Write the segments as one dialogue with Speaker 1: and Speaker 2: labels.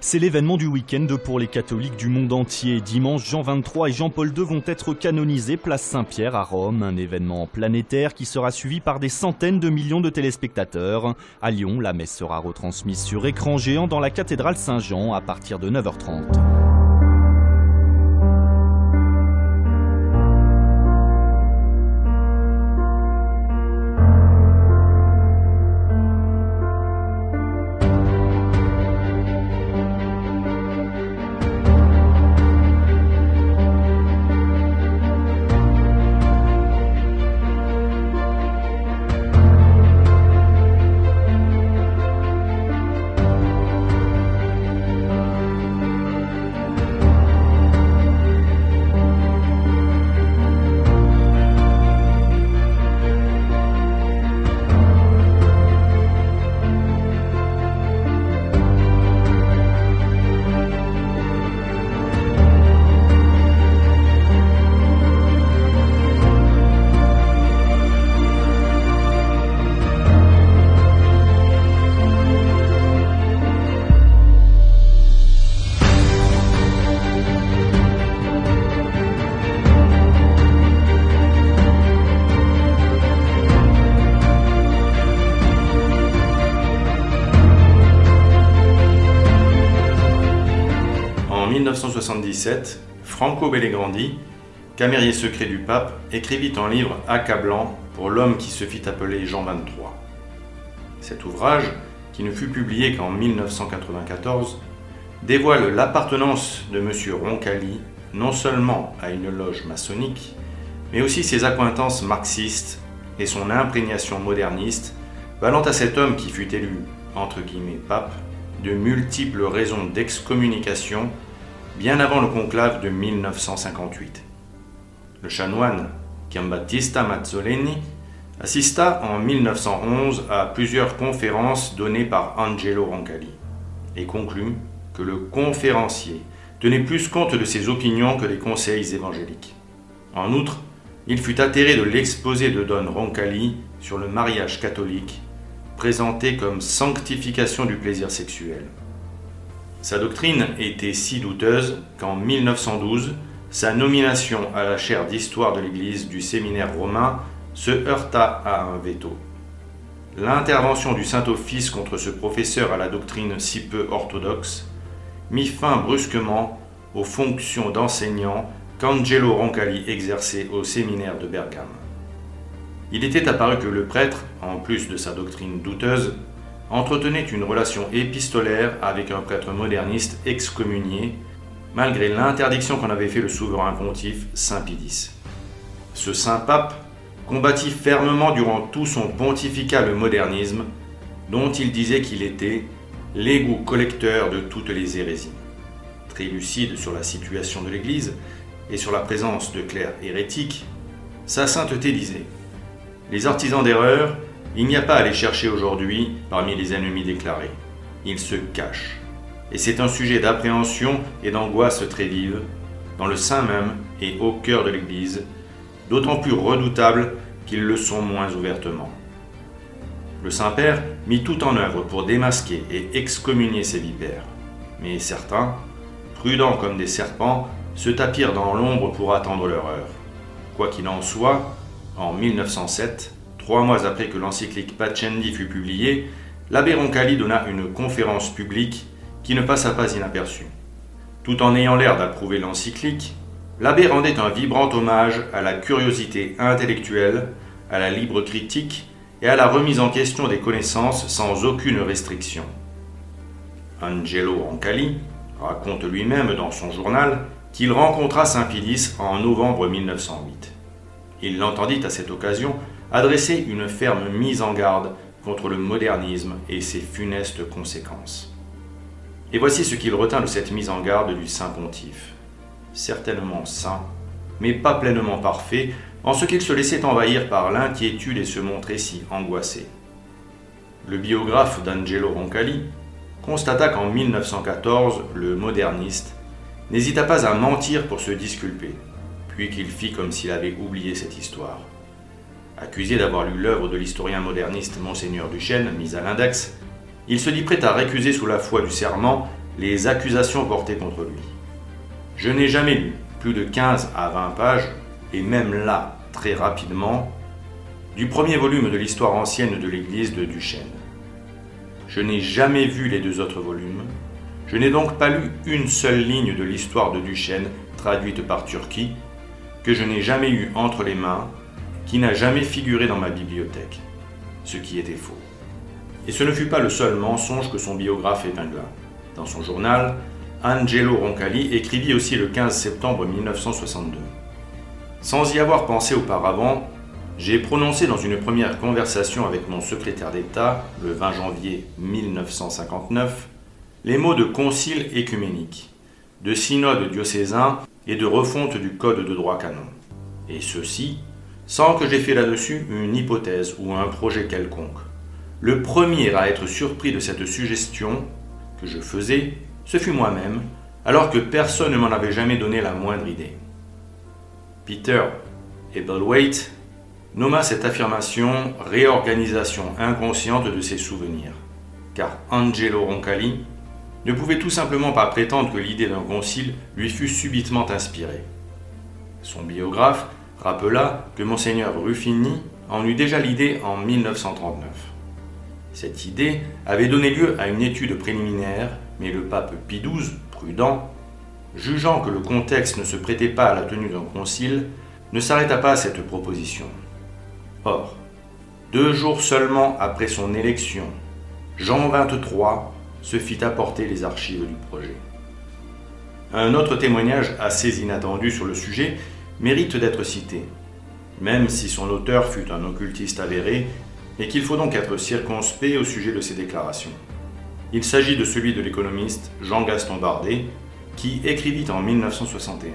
Speaker 1: C'est l'événement du week-end pour les catholiques du monde entier. Dimanche, Jean XXIII et Jean-Paul II vont être canonisés place Saint-Pierre à Rome. Un événement planétaire qui sera suivi par des centaines de millions de téléspectateurs. À Lyon, la messe sera retransmise sur écran géant dans la cathédrale Saint-Jean à partir de 9h30.
Speaker 2: En 1977, Franco Bellegrandi, camérier secret du pape, écrivit un livre accablant pour l'homme qui se fit appeler Jean XXIII. Cet ouvrage, qui ne fut publié qu'en 1994, dévoile l'appartenance de M. Roncalli non seulement à une loge maçonnique, mais aussi ses accointances marxistes et son imprégnation moderniste, valant à cet homme qui fut élu, entre guillemets, pape, de multiples raisons d'excommunication bien avant le conclave de 1958. Le chanoine Giambattista Mazzoleni assista en 1911 à plusieurs conférences données par Angelo Roncalli et conclut que le conférencier tenait plus compte de ses opinions que des conseils évangéliques. En outre, il fut atterré de l'exposé de Don Roncalli sur le mariage catholique, présenté comme sanctification du plaisir sexuel. Sa doctrine était si douteuse qu'en 1912, sa nomination à la chaire d'histoire de l'Église du séminaire romain se heurta à un veto. L'intervention du Saint-Office contre ce professeur à la doctrine si peu orthodoxe mit fin brusquement aux fonctions d'enseignant qu'Angelo Roncalli exerçait au séminaire de Bergame. Il était apparu que le prêtre, en plus de sa doctrine douteuse, entretenait une relation épistolaire avec un prêtre moderniste excommunié, malgré l'interdiction qu'en avait fait le souverain pontife Saint Pie X. Ce saint pape combattit fermement durant tout son pontificat le modernisme, dont il disait qu'il était l'égout collecteur de toutes les hérésies. Très lucide sur la situation de l'Église et sur la présence de clercs hérétiques, sa sainteté disait « Les artisans d'erreur, il n'y a pas à les chercher aujourd'hui parmi les ennemis déclarés. Ils se cachent. Et c'est un sujet d'appréhension et d'angoisse très vive, dans le sein même et au cœur de l'Église, d'autant plus redoutable qu'ils le sont moins ouvertement. » Le Saint-Père mit tout en œuvre pour démasquer et excommunier ces vipères. Mais certains, prudents comme des serpents, se tapirent dans l'ombre pour attendre leur heure. Quoi qu'il en soit, en 1907, 3 mois après que l'encyclique Pascendi fut publiée, l'abbé Roncalli donna une conférence publique qui ne passa pas inaperçue. Tout en ayant l'air d'approuver l'encyclique, l'abbé rendait un vibrant hommage à la curiosité intellectuelle, à la libre critique et à la remise en question des connaissances sans aucune restriction. Angelo Roncalli raconte lui-même dans son journal qu'il rencontra Saint Pie X en novembre 1908. Il l'entendit à cette occasion adresser une ferme mise en garde contre le modernisme et ses funestes conséquences. Et voici ce qu'il retint de cette mise en garde du Saint Pontife. Certainement saint, mais pas pleinement parfait, en ce qu'il se laissait envahir par l'inquiétude et se montrait si angoissé. Le biographe d'Angelo Roncalli constata qu'en 1914, le moderniste n'hésita pas à mentir pour se disculper, puis qu'il fit comme s'il avait oublié cette histoire. Accusé d'avoir lu l'œuvre de l'historien moderniste Monseigneur Duchesne, mise à l'index, il se dit prêt à récuser sous la foi du serment les accusations portées contre lui. Je n'ai jamais lu plus de 15 à 20 pages, et même là, très rapidement, du premier volume de l'histoire ancienne de l'église de Duchesne. Je n'ai jamais vu les 2 autres volumes. Je n'ai donc pas lu une seule ligne de l'histoire de Duchesne, traduite par Turki, que je n'ai jamais eu entre les mains, qui n'a jamais figuré dans ma bibliothèque, ce qui était faux. Et ce ne fut pas le seul mensonge que son biographe épingla. Dans son journal, Angelo Roncalli écrivit aussi le 15 septembre 1962. Sans y avoir pensé auparavant, j'ai prononcé dans une première conversation avec mon secrétaire d'État, le 20 janvier 1959, les mots de concile écuménique, de synode diocésain et de refonte du code de droit canon. Et ceci, sans que j'aie fait là-dessus une hypothèse ou un projet quelconque. Le premier à être surpris de cette suggestion que je faisais, ce fut moi-même, alors que personne ne m'en avait jamais donné la moindre idée. Peter Hebblethwaite nomma cette affirmation « réorganisation inconsciente de ses souvenirs », car Angelo Roncalli ne pouvait tout simplement pas prétendre que l'idée d'un concile lui fût subitement inspirée. Son biographe rappela que Monseigneur Ruffini en eut déjà l'idée en 1939. Cette idée avait donné lieu à une étude préliminaire, mais le pape Pie XII, prudent, jugeant que le contexte ne se prêtait pas à la tenue d'un concile, ne s'arrêta pas à cette proposition. Or, 2 jours seulement après son élection, Jean XXIII se fit apporter les archives du projet. Un autre témoignage assez inattendu sur le sujet mérite d'être cité, même si son auteur fut un occultiste avéré et qu'il faut donc être circonspect au sujet de ses déclarations. Il s'agit de celui de l'économiste Jean-Gaston Bardet, qui écrivit en 1961.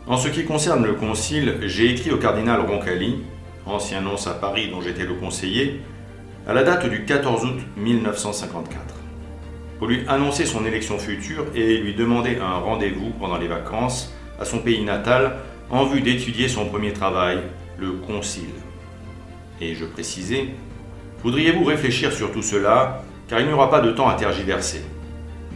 Speaker 2: En ce qui concerne le concile, j'ai écrit au cardinal Roncalli, ancien nonce à Paris dont j'étais le conseiller, à la date du 14 août 1954, pour lui annoncer son élection future et lui demander un rendez-vous pendant les vacances à son pays natal en vue d'étudier son premier travail, le concile. Et je précisais, voudriez-vous réfléchir sur tout cela, car il n'y aura pas de temps à tergiverser.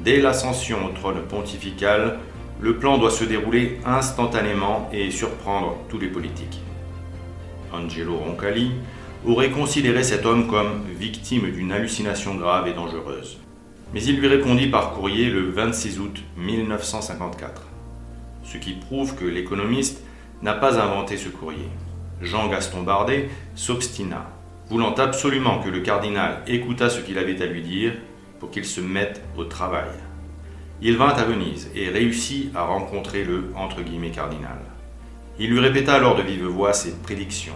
Speaker 2: Dès l'ascension au trône pontifical, le plan doit se dérouler instantanément et surprendre tous les politiques. Angelo Roncalli aurait considéré cet homme comme victime d'une hallucination grave et dangereuse. Mais il lui répondit par courrier le 26 août 1954, ce qui prouve que l'économiste n'a pas inventé ce courrier. Jean-Gaston Bardet s'obstina, voulant absolument que le cardinal écoutât ce qu'il avait à lui dire pour qu'il se mette au travail. Il vint à Venise et réussit à rencontrer le « cardinal ». Il lui répéta alors de vive voix ses prédictions,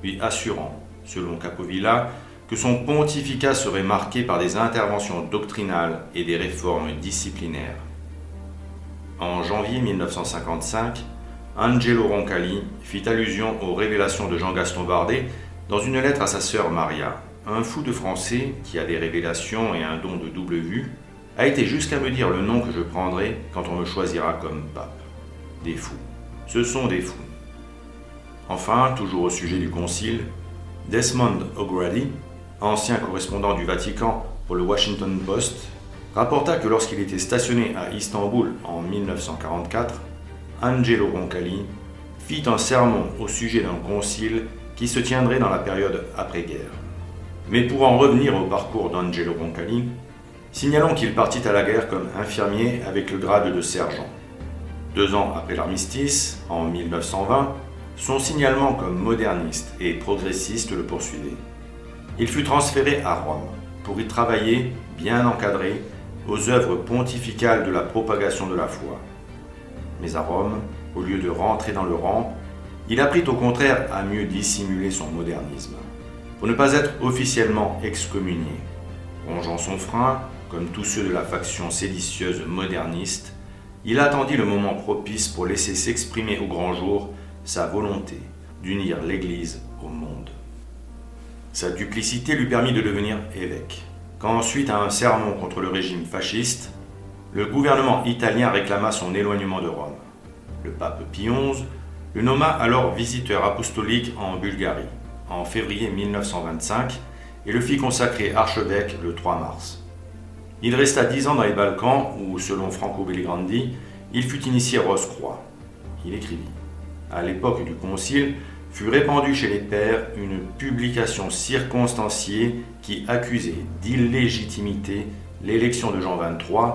Speaker 2: lui assurant, selon Capovilla, que son pontificat serait marqué par des interventions doctrinales et des réformes disciplinaires. En janvier 1955, Angelo Roncalli fit allusion aux révélations de Jean-Gaston Bardet dans une lettre à sa sœur Maria. Un fou de français, qui a des révélations et un don de double vue, a été jusqu'à me dire le nom que je prendrai quand on me choisira comme pape. Des fous. Ce sont des fous. Enfin, toujours au sujet du concile, Desmond O'Grady, ancien correspondant du Vatican pour le Washington Post, rapporta que lorsqu'il était stationné à Istanbul en 1944, Angelo Roncalli fit un sermon au sujet d'un concile qui se tiendrait dans la période après-guerre. Mais pour en revenir au parcours d'Angelo Roncalli, signalons qu'il partit à la guerre comme infirmier avec le grade de sergent. 2 ans après l'armistice, en 1920, son signalement comme moderniste et progressiste le poursuivait. Il fut transféré à Rome pour y travailler, bien encadré, aux œuvres pontificales de la propagation de la foi. Mais à Rome, au lieu de rentrer dans le rang, il apprit au contraire à mieux dissimuler son modernisme, pour ne pas être officiellement excommunié. Rongeant son frein, comme tous ceux de la faction séditieuse moderniste, il attendit le moment propice pour laisser s'exprimer au grand jour sa volonté d'unir l'Église au monde. Sa duplicité lui permit de devenir évêque, quand suite à un sermon contre le régime fasciste, le gouvernement italien réclama son éloignement de Rome. Le pape Pie XI le nomma alors visiteur apostolique en Bulgarie, en février 1925, et le fit consacrer archevêque le 3 mars. Il resta 10 ans dans les Balkans où, selon Franco Bellegrandi, il fut initié Rose-Croix. Il écrivit « À l'époque du Concile, fut répandue chez les pairs une publication circonstanciée qui accusait d'illégitimité l'élection de Jean XXIII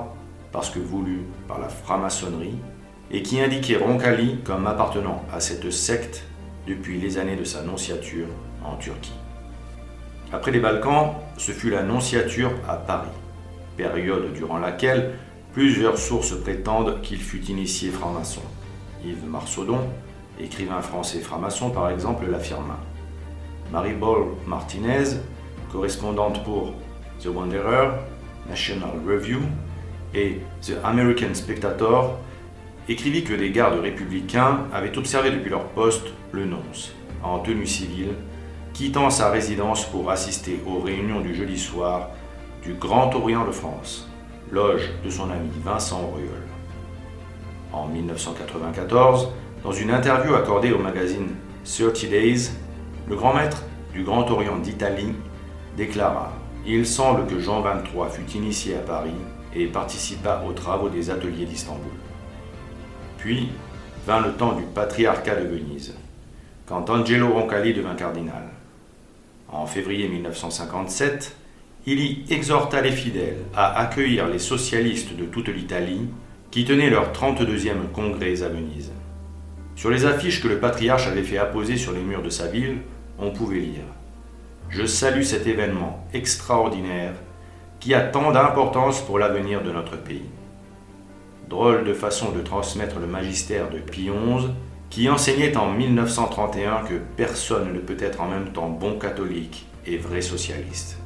Speaker 2: parce que voulue par la franc-maçonnerie et qui indiquait Roncalli comme appartenant à cette secte depuis les années de sa nonciature en Turquie. Après les Balkans, ce fut la nonciature à Paris, période durant laquelle plusieurs sources prétendent qu'il fut initié franc-maçon. Yves Marsaudon, écrivain français franc-maçon par exemple, l'affirma. Marie-Bol Martinez, correspondante pour The Wanderer, National Review et The American Spectator, écrivit que des gardes républicains avaient observé depuis leur poste le nonce, en tenue civile, quittant sa résidence pour assister aux réunions du jeudi soir du Grand Orient de France, loge de son ami Vincent Auriol. En 1994, dans une interview accordée au magazine 30 Days, le grand maître du Grand Orient d'Italie déclara « Il semble que Jean XXIII fut initié à Paris et participa aux travaux des ateliers d'Istanbul. » Puis vint le temps du patriarcat de Venise, quand Angelo Roncalli devint cardinal. En février 1957, il y exhorta les fidèles à accueillir les socialistes de toute l'Italie qui tenaient leur 32e congrès à Venise. Sur les affiches que le patriarche avait fait apposer sur les murs de sa ville, on pouvait lire « Je salue cet événement extraordinaire qui a tant d'importance pour l'avenir de notre pays. » Drôle de façon de transmettre le magistère de Pie XI, qui enseignait en 1931 que personne ne peut être en même temps bon catholique et vrai socialiste.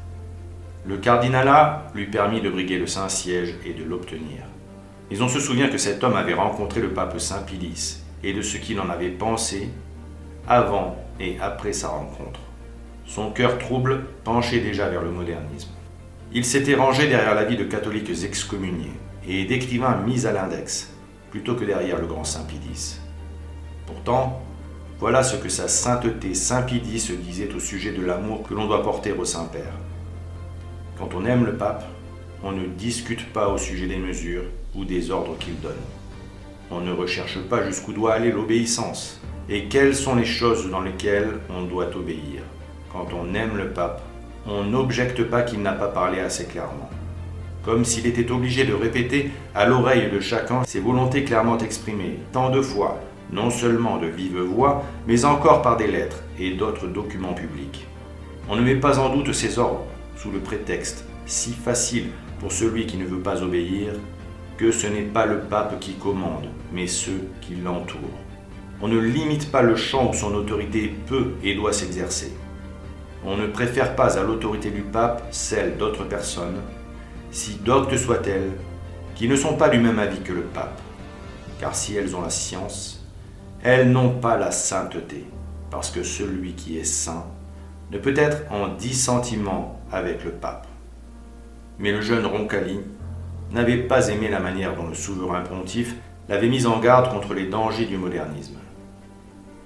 Speaker 2: Le cardinalat lui permit de briguer le Saint-Siège et de l'obtenir. Mais on se souvient que cet homme avait rencontré le pape Saint Pie X et de ce qu'il en avait pensé avant et après sa rencontre. Son cœur trouble penchait déjà vers le modernisme. Il s'était rangé derrière l'avis de catholiques excommuniés et d'écrivains mis à l'index, plutôt que derrière le grand Saint Pie X. Pourtant, voilà ce que sa sainteté Saint Pie X disait au sujet de l'amour que l'on doit porter au Saint-Père. Quand on aime le pape, on ne discute pas au sujet des mesures ou des ordres qu'il donne. On ne recherche pas jusqu'où doit aller l'obéissance et quelles sont les choses dans lesquelles on doit obéir. Quand on aime le pape, on n'objecte pas qu'il n'a pas parlé assez clairement. Comme s'il était obligé de répéter à l'oreille de chacun ses volontés clairement exprimées, tant de fois, non seulement de vive voix, mais encore par des lettres et d'autres documents publics. On ne met pas en doute ces ordres, sous le prétexte, si facile pour celui qui ne veut pas obéir, que ce n'est pas le pape qui commande, mais ceux qui l'entourent. On ne limite pas le champ où son autorité peut et doit s'exercer. On ne préfère pas à l'autorité du pape celle d'autres personnes, si doctes soient-elles, qui ne sont pas du même avis que le pape. Car si elles ont la science, elles n'ont pas la sainteté, parce que celui qui est saint ne peut être en dissentiment avec le pape. Mais le jeune Roncalli n'avait pas aimé la manière dont le souverain pontife l'avait mis en garde contre les dangers du modernisme.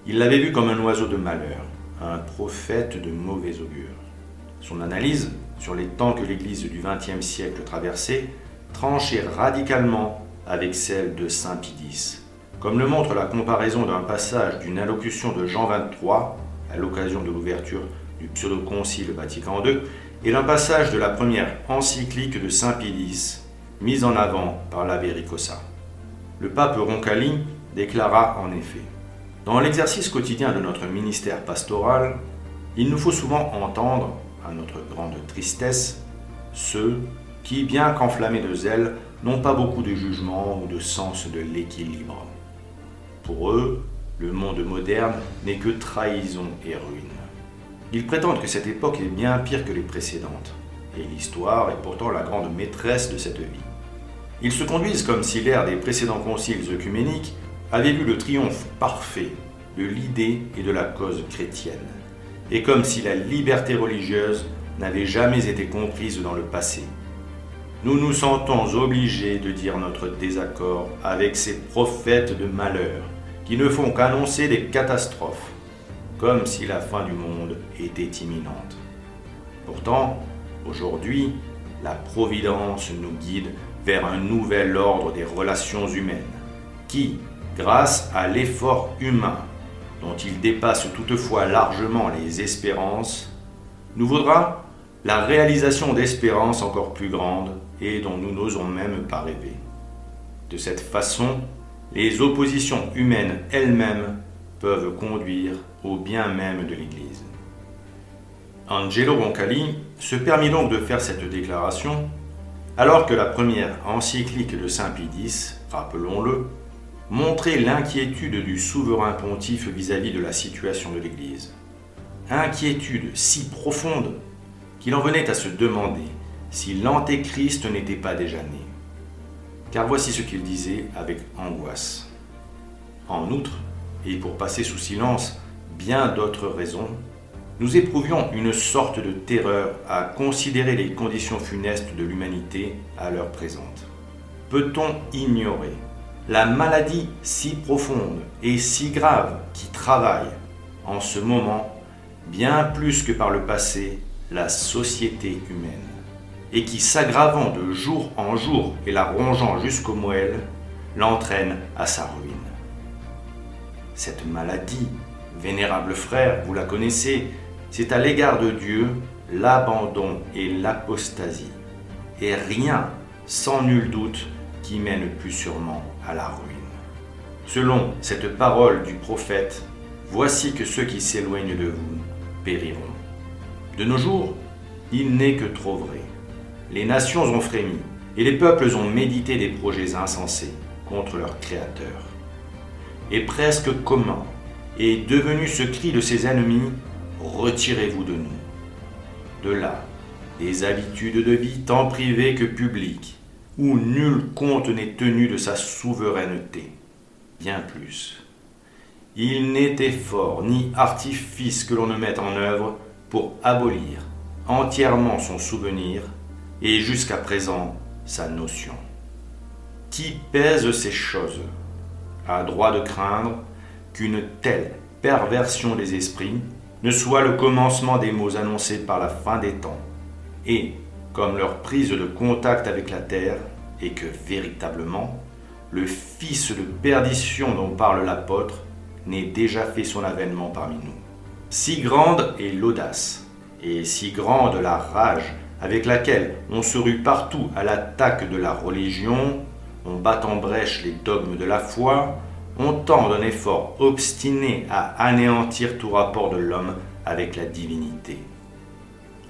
Speaker 2: Il l'avait vu comme un oiseau de malheur, un prophète de mauvais augure. Son analyse sur les temps que l'Église du XXe siècle traversait tranchait radicalement avec celle de Saint Pie X, comme le montre la comparaison d'un passage d'une allocution de Jean XXIII à l'occasion de l'ouverture du pseudo-concile Vatican II et d'un passage de la première encyclique de Saint Pie X, mise en avant par l'abbé Ricossa. Le pape Roncalli déclara en effet « Dans l'exercice quotidien de notre ministère pastoral, il nous faut souvent entendre, à notre grande tristesse, ceux qui, bien qu'enflammés de zèle, n'ont pas beaucoup de jugement ou de sens de l'équilibre. Pour eux, le monde moderne n'est que trahison et ruine. Ils prétendent que cette époque est bien pire que les précédentes, et l'histoire est pourtant la grande maîtresse de cette vie. Ils se conduisent comme si l'ère des précédents conciles œcuméniques avait vu le triomphe parfait de l'idée et de la cause chrétienne, et comme si la liberté religieuse n'avait jamais été comprise dans le passé. Nous nous sentons obligés de dire notre désaccord avec ces prophètes de malheur qui ne font qu'annoncer des catastrophes, comme si la fin du monde était imminente. Pourtant, aujourd'hui, la Providence nous guide vers un nouvel ordre des relations humaines, qui, grâce à l'effort humain, dont il dépasse toutefois largement les espérances, nous vaudra la réalisation d'espérances encore plus grandes et dont nous n'osons même pas rêver. De cette façon, les oppositions humaines elles-mêmes peuvent conduire au bien même de l'Église. Angelo Roncalli se permit donc de faire cette déclaration alors que la première encyclique de Saint Pie X, rappelons-le, montrait l'inquiétude du souverain pontife vis-à-vis de la situation de l'Église. Inquiétude si profonde qu'il en venait à se demander si l'Antéchrist n'était pas déjà né. Car voici ce qu'il disait avec angoisse. En outre, et pour passer sous silence bien d'autres raisons, nous éprouvions une sorte de terreur à considérer les conditions funestes de l'humanité à l'heure présente. Peut-on ignorer la maladie si profonde et si grave qui travaille en ce moment, bien plus que par le passé, la société humaine, et qui, s'aggravant de jour en jour et la rongeant jusqu'aux moelles, l'entraîne à sa ruine. Cette maladie, vénérable frère, vous la connaissez, c'est à l'égard de Dieu l'abandon et l'apostasie, et rien, sans nul doute, qui mène plus sûrement à la ruine. Selon cette parole du prophète, voici que ceux qui s'éloignent de vous périront. De nos jours, il n'est que trop vrai. Les nations ont frémi, et les peuples ont médité des projets insensés contre leur Créateur. Et presque commun est devenu ce cri de ses ennemis: retirez-vous de nous. De là, des habitudes de vie tant privées que publiques, où nul compte n'est tenu de sa souveraineté. Bien plus, il n'est effort ni artifice que l'on ne mette en œuvre pour abolir entièrement son souvenir et jusqu'à présent sa notion. Qui pèse ces choses a droit de craindre qu'une telle perversion des esprits ne soit le commencement des maux annoncés par la fin des temps, et, comme leur prise de contact avec la terre, et que véritablement, le fils de perdition dont parle l'apôtre n'ait déjà fait son avènement parmi nous. Si grande est l'audace, et si grande la rage avec laquelle on se rue partout à l'attaque de la religion, on bat en brèche les dogmes de la foi, on tend d'un effort obstiné à anéantir tout rapport de l'homme avec la divinité.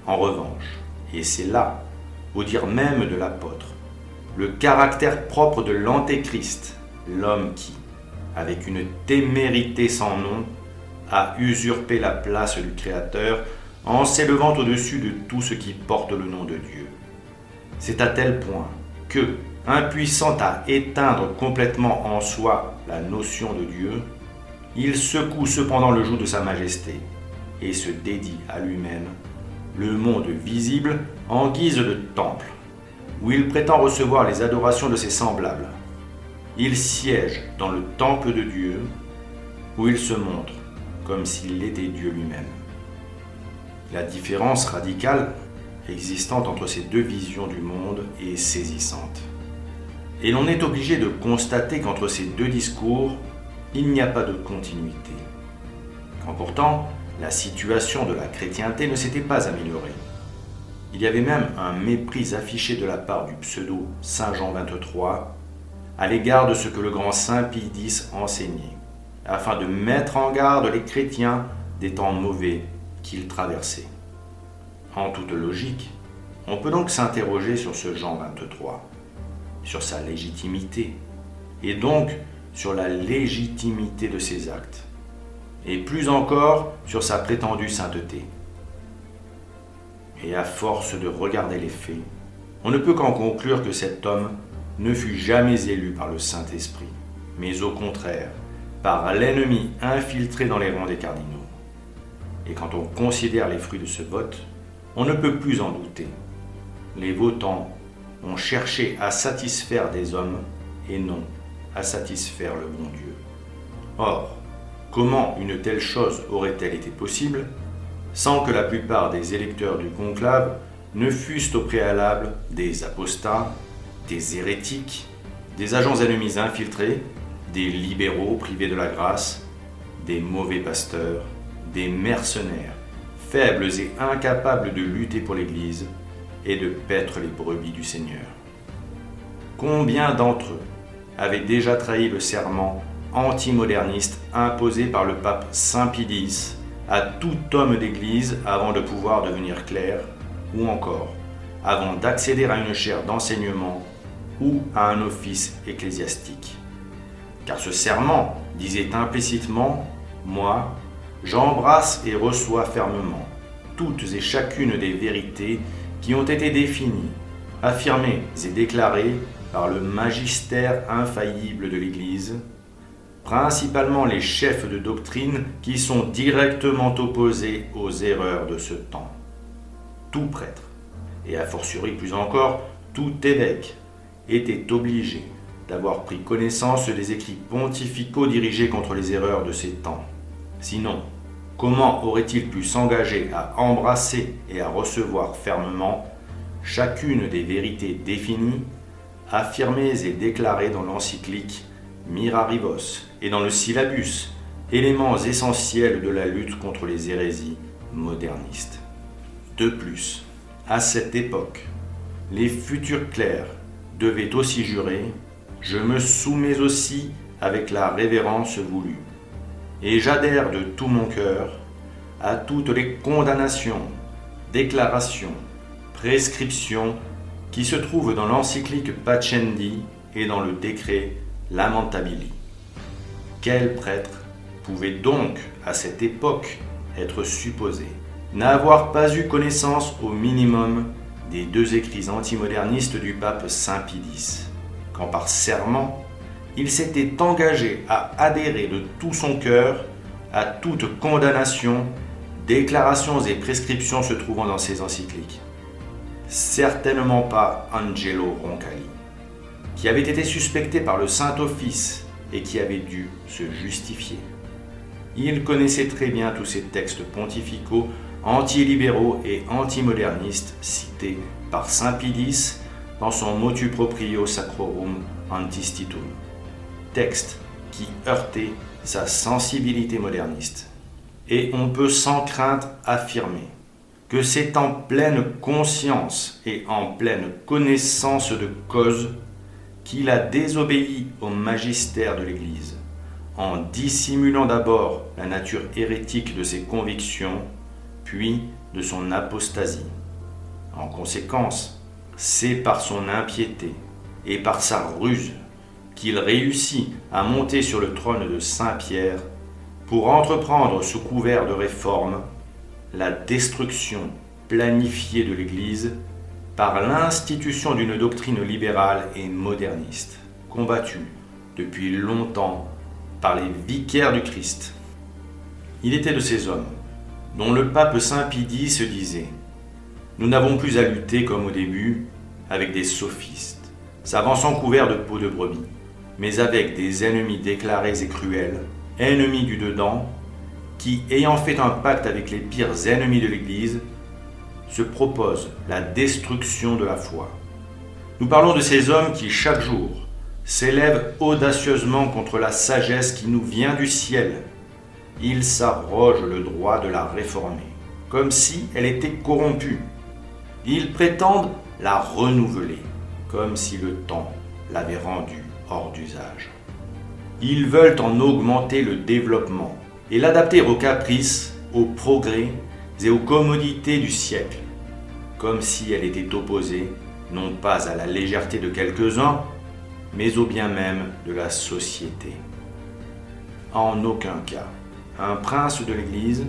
Speaker 2: En revanche, et c'est là, au dire même de l'apôtre, le caractère propre de l'Antéchrist, l'homme qui, avec une témérité sans nom, a usurpé la place du Créateur en s'élevant au-dessus de tout ce qui porte le nom de Dieu. C'est à tel point que, impuissant à éteindre complètement en soi la notion de Dieu, il secoue cependant le joug de sa majesté et se dédie à lui-même le monde visible en guise de temple, où il prétend recevoir les adorations de ses semblables. Il siège dans le temple de Dieu, où il se montre comme s'il était Dieu lui-même. La différence radicale existante entre ces deux visions du monde est saisissante. Et l'on est obligé de constater qu'entre ces deux discours, il n'y a pas de continuité. Quand pourtant, la situation de la chrétienté ne s'était pas améliorée. Il y avait même un mépris affiché de la part du pseudo Saint Jean 23 à l'égard de ce que le grand Saint Pie X enseignait, afin de mettre en garde les chrétiens des temps mauvais qu'ils traversaient. En toute logique, on peut donc s'interroger sur ce Jean 23, sur sa légitimité, et donc sur la légitimité de ses actes, et plus encore sur sa prétendue sainteté. Et à force de regarder les faits, on ne peut qu'en conclure que cet homme ne fut jamais élu par le Saint-Esprit, mais au contraire, par l'ennemi infiltré dans les rangs des cardinaux. Et quand on considère les fruits de ce vote, on ne peut plus en douter. Les votants ont cherché à satisfaire des hommes et non à satisfaire le bon Dieu. Or, comment une telle chose aurait-elle été possible sans que la plupart des électeurs du conclave ne fussent au préalable des apostats, des hérétiques, des agents ennemis infiltrés, des libéraux privés de la grâce, des mauvais pasteurs, des mercenaires, faibles et incapables de lutter pour l'Église et de paître les brebis du Seigneur. Combien d'entre eux avaient déjà trahi le serment antimoderniste imposé par le pape Saint Pie X à tout homme d'Église avant de pouvoir devenir clerc, ou encore avant d'accéder à une chaire d'enseignement ou à un office ecclésiastique. Car ce serment disait implicitement « Moi, j'embrasse et reçois fermement toutes et chacune des vérités qui ont été définies, affirmées et déclarées par le magistère infaillible de l'Église, principalement les chefs de doctrine qui sont directement opposés aux erreurs de ce temps. Tout prêtre, et a fortiori plus encore tout évêque, était obligé d'avoir pris connaissance des écrits pontificaux dirigés contre les erreurs de ces temps. Sinon, comment aurait-il pu s'engager à embrasser et à recevoir fermement chacune des vérités définies, affirmées et déclarées dans l'encyclique Mirarivos et dans le syllabus, éléments essentiels de la lutte contre les hérésies modernistes. De plus, à cette époque, les futurs clercs devaient aussi jurer « Je me soumets aussi avec la révérence voulue, et j'adhère de tout mon cœur à toutes les condamnations, déclarations, prescriptions qui se trouvent dans l'encyclique Pacendi et dans le décret Lamentabili. » Quel prêtre pouvait donc, à cette époque, être supposé n'avoir pas eu connaissance au minimum des deux écrits antimodernistes du pape Saint Pie X, quand par serment, il s'était engagé à adhérer de tout son cœur à toute condamnation, déclarations et prescriptions se trouvant dans ces encycliques. Certainement pas Angelo Roncalli, qui avait été suspecté par le Saint-Office et qui avait dû se justifier. Il connaissait très bien tous ces textes pontificaux anti-libéraux et antimodernistes cités par Saint Pie X dans son Motu Proprio Sacrorum Antistitum, texte qui heurtait sa sensibilité moderniste. Et on peut sans crainte affirmer que c'est en pleine conscience et en pleine connaissance de cause qu'il a désobéi au magistère de l'Église, en dissimulant d'abord la nature hérétique de ses convictions, puis de son apostasie. En conséquence, c'est par son impiété et par sa ruse qu'il réussit à monter sur le trône de Saint-Pierre pour entreprendre sous couvert de réforme la destruction planifiée de l'Église par l'institution d'une doctrine libérale et moderniste, combattue depuis longtemps par les vicaires du Christ. Il était de ces hommes dont le pape Saint Pie X se disait « Nous n'avons plus à lutter comme au début avec des sophistes, s'avançant couverts de peau de brebis, mais avec des ennemis déclarés et cruels, ennemis du dedans, qui, ayant fait un pacte avec les pires ennemis de l'Église, se proposent la destruction de la foi. Nous parlons de ces hommes qui, chaque jour, s'élèvent audacieusement contre la sagesse qui nous vient du ciel. Ils s'arrogent le droit de la réformer, comme si elle était corrompue. Ils prétendent la renouveler, comme si le temps l'avait rendue hors d'usage. Ils veulent en augmenter le développement et l'adapter aux caprices, aux progrès et aux commodités du siècle, comme si elle était opposée non pas à la légèreté de quelques-uns, mais au bien même de la société. En aucun cas, un prince de l'Église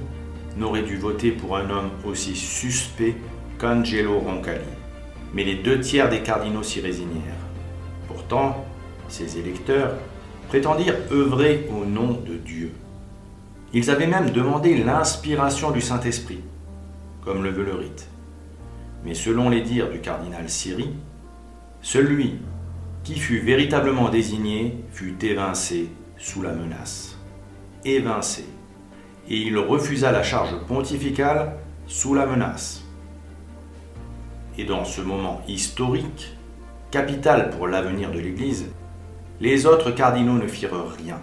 Speaker 2: n'aurait dû voter pour un homme aussi suspect qu'Angelo Roncalli, mais les 2/3 des cardinaux s'y résignèrent. Pourtant, ces électeurs prétendirent œuvrer au nom de Dieu. Ils avaient même demandé l'inspiration du Saint-Esprit, comme le veut le rite. Mais selon les dires du cardinal Siri, celui qui fut véritablement désigné fut évincé sous la menace. Évincé. Et il refusa la charge pontificale sous la menace. et dans ce moment historique, capital pour l'avenir de l'Église, les autres cardinaux ne firent rien.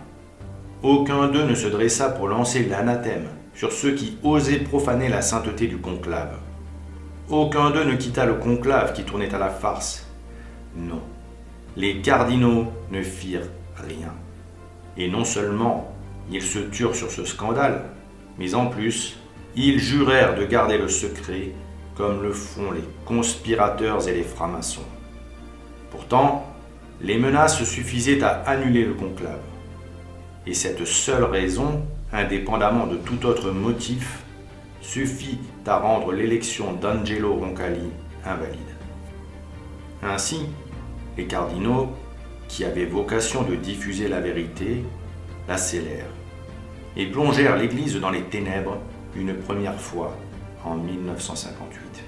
Speaker 2: Aucun d'eux ne se dressa pour lancer l'anathème sur ceux qui osaient profaner la sainteté du conclave. Aucun d'eux ne quitta le conclave qui tournait à la farce. Non, les cardinaux ne firent rien. Et non seulement ils se turent sur ce scandale, mais en plus, ils jurèrent de garder le secret comme le font les conspirateurs et les francs-maçons. Pourtant, les menaces suffisaient à annuler le conclave. Et cette seule raison, indépendamment de tout autre motif, suffit à rendre l'élection d'Angelo Roncalli invalide. Ainsi, les cardinaux, qui avaient vocation de diffuser la vérité, la scellèrent et plongèrent l'Église dans les ténèbres une première fois en 1958.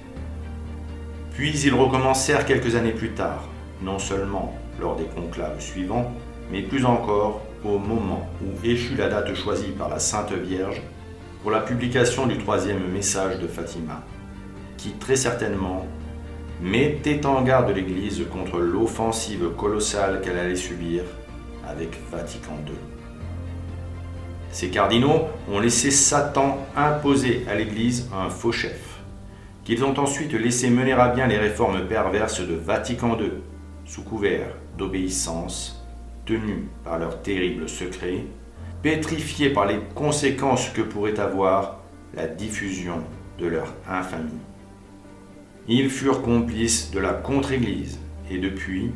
Speaker 2: Puis ils recommencèrent quelques années plus tard, non seulement lors des conclaves suivants, mais plus encore au moment où échut la date choisie par la Sainte Vierge pour la publication du troisième message de Fatima, qui très certainement mettait en garde l'Église contre l'offensive colossale qu'elle allait subir avec Vatican II. Ces cardinaux ont laissé Satan imposer à l'Église un faux chef, qu'ils ont ensuite laissé mener à bien les réformes perverses de Vatican II, sous couvert d'obéissance, tenus par leurs terribles secrets, pétrifiés par les conséquences que pourrait avoir la diffusion de leur infamie. Ils furent complices de la contre-Église et depuis,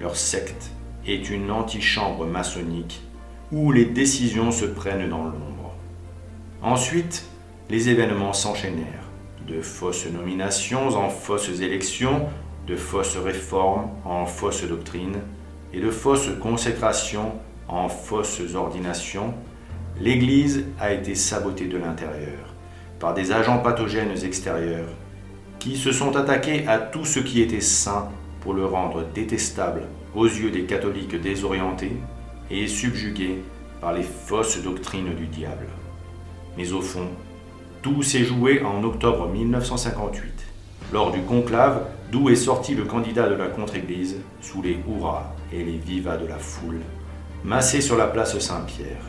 Speaker 2: leur secte est une antichambre maçonnique où les décisions se prennent dans l'ombre. Ensuite, les événements s'enchaînèrent, de fausses nominations en fausses élections, de fausses réformes en fausses doctrines et de fausses consécrations en fausses ordinations. L'Église a été sabotée de l'intérieur par des agents pathogènes extérieurs qui se sont attaqués à tout ce qui était saint pour le rendre détestable aux yeux des catholiques désorientés et subjugués par les fausses doctrines du diable. Mais au fond, tout s'est joué en octobre 1958, lors du conclave d'où est sorti le candidat de la contre-église sous les hurrahs et les vivas de la foule, massée sur la place Saint-Pierre.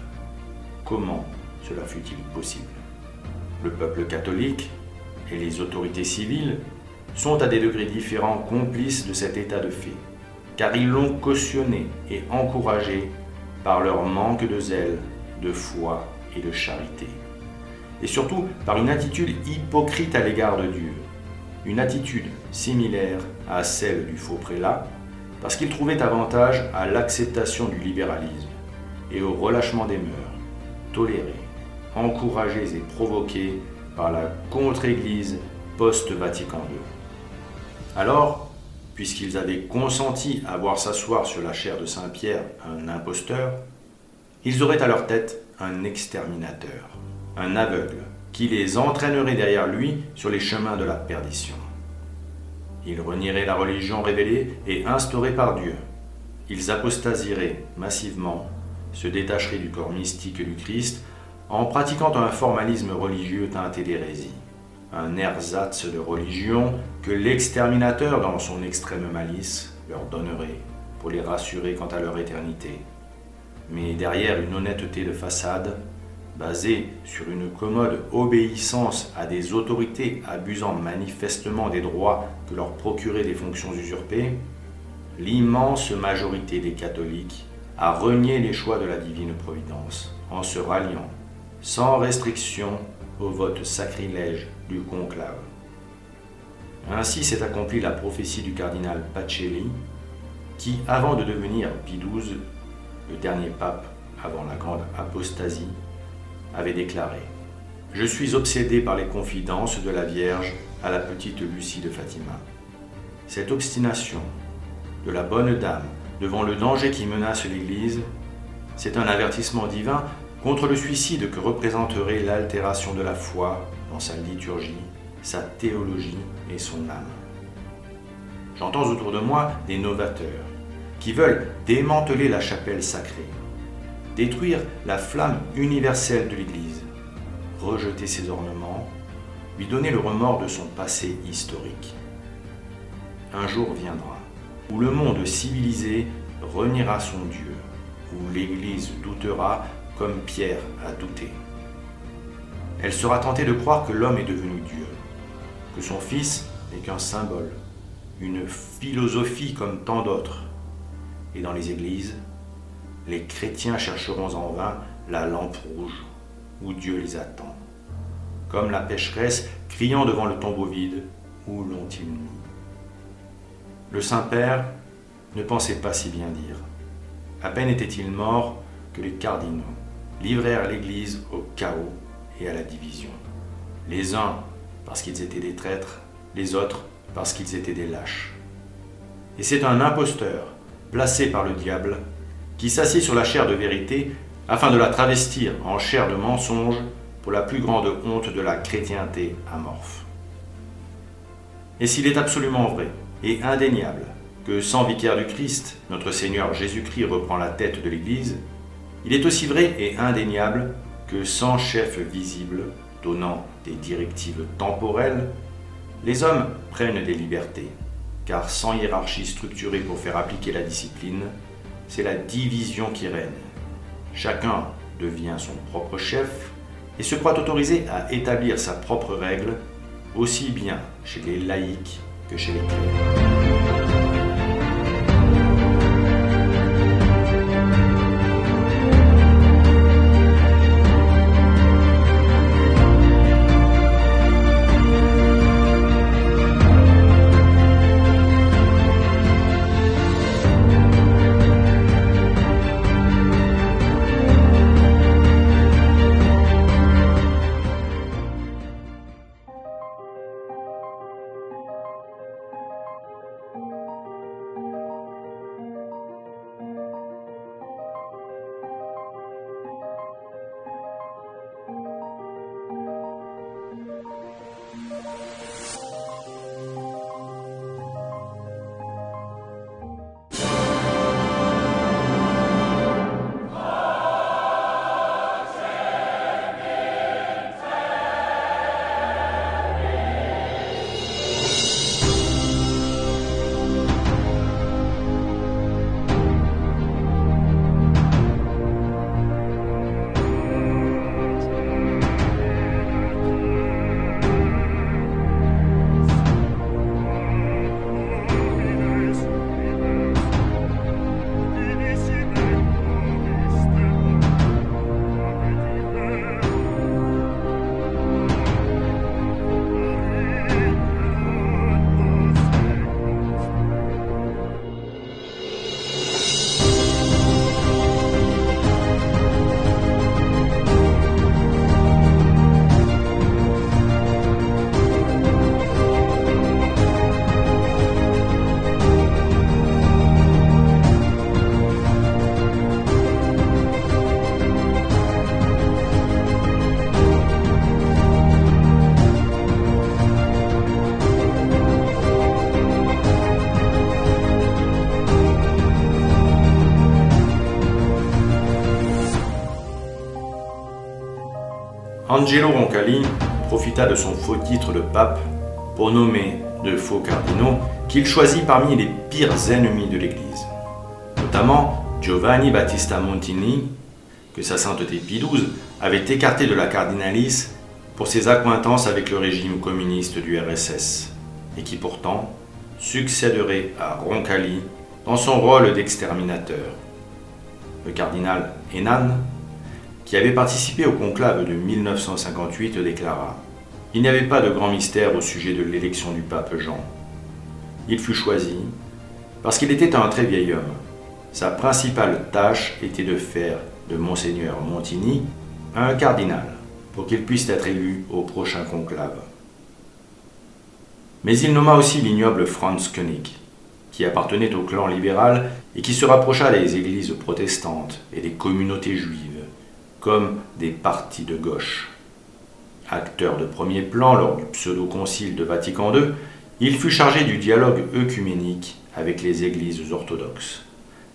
Speaker 2: Comment cela fut-il possible? Le peuple catholique et les autorités civiles sont à des degrés différents complices de cet état de fait, car ils l'ont cautionné et encouragé par leur manque de zèle, de foi et de charité. Et surtout par une attitude hypocrite à l'égard de Dieu, une attitude similaire à celle du faux prélat, parce qu'ils trouvaient avantage à l'acceptation du libéralisme et au relâchement des mœurs, tolérés, encouragés et provoqués par la contre-église post-Vatican II. Alors, puisqu'ils avaient consenti à voir s'asseoir sur la chaire de Saint-Pierre un imposteur, ils auraient à leur tête un exterminateur, un aveugle, qui les entraînerait derrière lui sur les chemins de la perdition. Ils renieraient la religion révélée et instaurée par Dieu. Ils apostasieraient massivement, se détacheraient du corps mystique du Christ en pratiquant un formalisme religieux teinté d'hérésie, un ersatz de religion que l'exterminateur, dans son extrême malice, leur donnerait pour les rassurer quant à leur éternité. Mais derrière une honnêteté de façade, basée sur une commode obéissance à des autorités abusant manifestement des droits que leur procuraient des fonctions usurpées, l'immense majorité des catholiques a renié les choix de la divine providence en se ralliant, sans restriction, au vote sacrilège du conclave. Ainsi s'est accomplie la prophétie du cardinal Pacelli, qui, avant de devenir Pie XII, le dernier pape avant la grande apostasie, avait déclaré « Je suis obsédé par les confidences de la Vierge à la petite Lucie de Fatima. Cette obstination de la bonne dame devant le danger qui menace l'Église, c'est un avertissement divin contre le suicide que représenterait l'altération de la foi dans sa liturgie, sa théologie et son âme. J'entends autour de moi des novateurs qui veulent démanteler la chapelle sacrée, détruire la flamme universelle de l'Église, rejeter ses ornements, lui donner le remords de son passé historique. un jour viendra, où le monde civilisé reniera son Dieu, où l'Église doutera comme Pierre a douté. Elle sera tentée de croire que l'homme est devenu Dieu, que son Fils n'est qu'un symbole, une philosophie comme tant d'autres. Et dans les églises, les chrétiens chercheront en vain la lampe rouge où Dieu les attend, comme la pécheresse criant devant le tombeau vide, où l'ont-ils mis? Le Saint-Père ne pensait pas si bien dire. À peine était-il mort que les cardinaux livrèrent l'Église au chaos et à la division. Les uns parce qu'ils étaient des traîtres, les autres parce qu'ils étaient des lâches. Et c'est un imposteur, placé par le diable, qui s'assied sur la chair de vérité afin de la travestir en chair de mensonge pour la plus grande honte de la chrétienté amorphe. Et s'il est absolument vrai et indéniable que sans vicaire du Christ, notre Seigneur Jésus-Christ reprend la tête de l'Église, il est aussi vrai et indéniable que sans chef visible, donnant des directives temporelles, les hommes prennent des libertés, car sans hiérarchie structurée pour faire appliquer la discipline, c'est la division qui règne. Chacun devient son propre chef et se croit autorisé à établir sa propre règle, aussi bien chez les laïcs que chez les clercs. Angelo Roncalli profita de son faux titre de pape pour nommer de faux cardinaux qu'il choisit parmi les pires ennemis de l'Église, notamment Giovanni Battista Montini, que sa sainteté Pie XII avait écarté de la cardinalice pour ses accointances avec le régime communiste du RSS, et qui pourtant succéderait à Roncalli dans son rôle d'exterminateur. Le cardinal Hénan, qui avait participé au conclave de 1958, déclara « Il n'y avait pas de grand mystère au sujet de l'élection du pape Jean. Il fut choisi parce qu'il était un très vieil homme. Sa principale tâche était de faire de Monseigneur Montini un cardinal pour qu'il puisse être élu au prochain conclave. » Mais il nomma aussi l'ignoble Franz Koenig, qui appartenait au clan libéral et qui se rapprocha des églises protestantes et des communautés juives, comme des partis de gauche. Acteur de premier plan lors du pseudo-concile de Vatican II, il fut chargé du dialogue œcuménique avec les églises orthodoxes,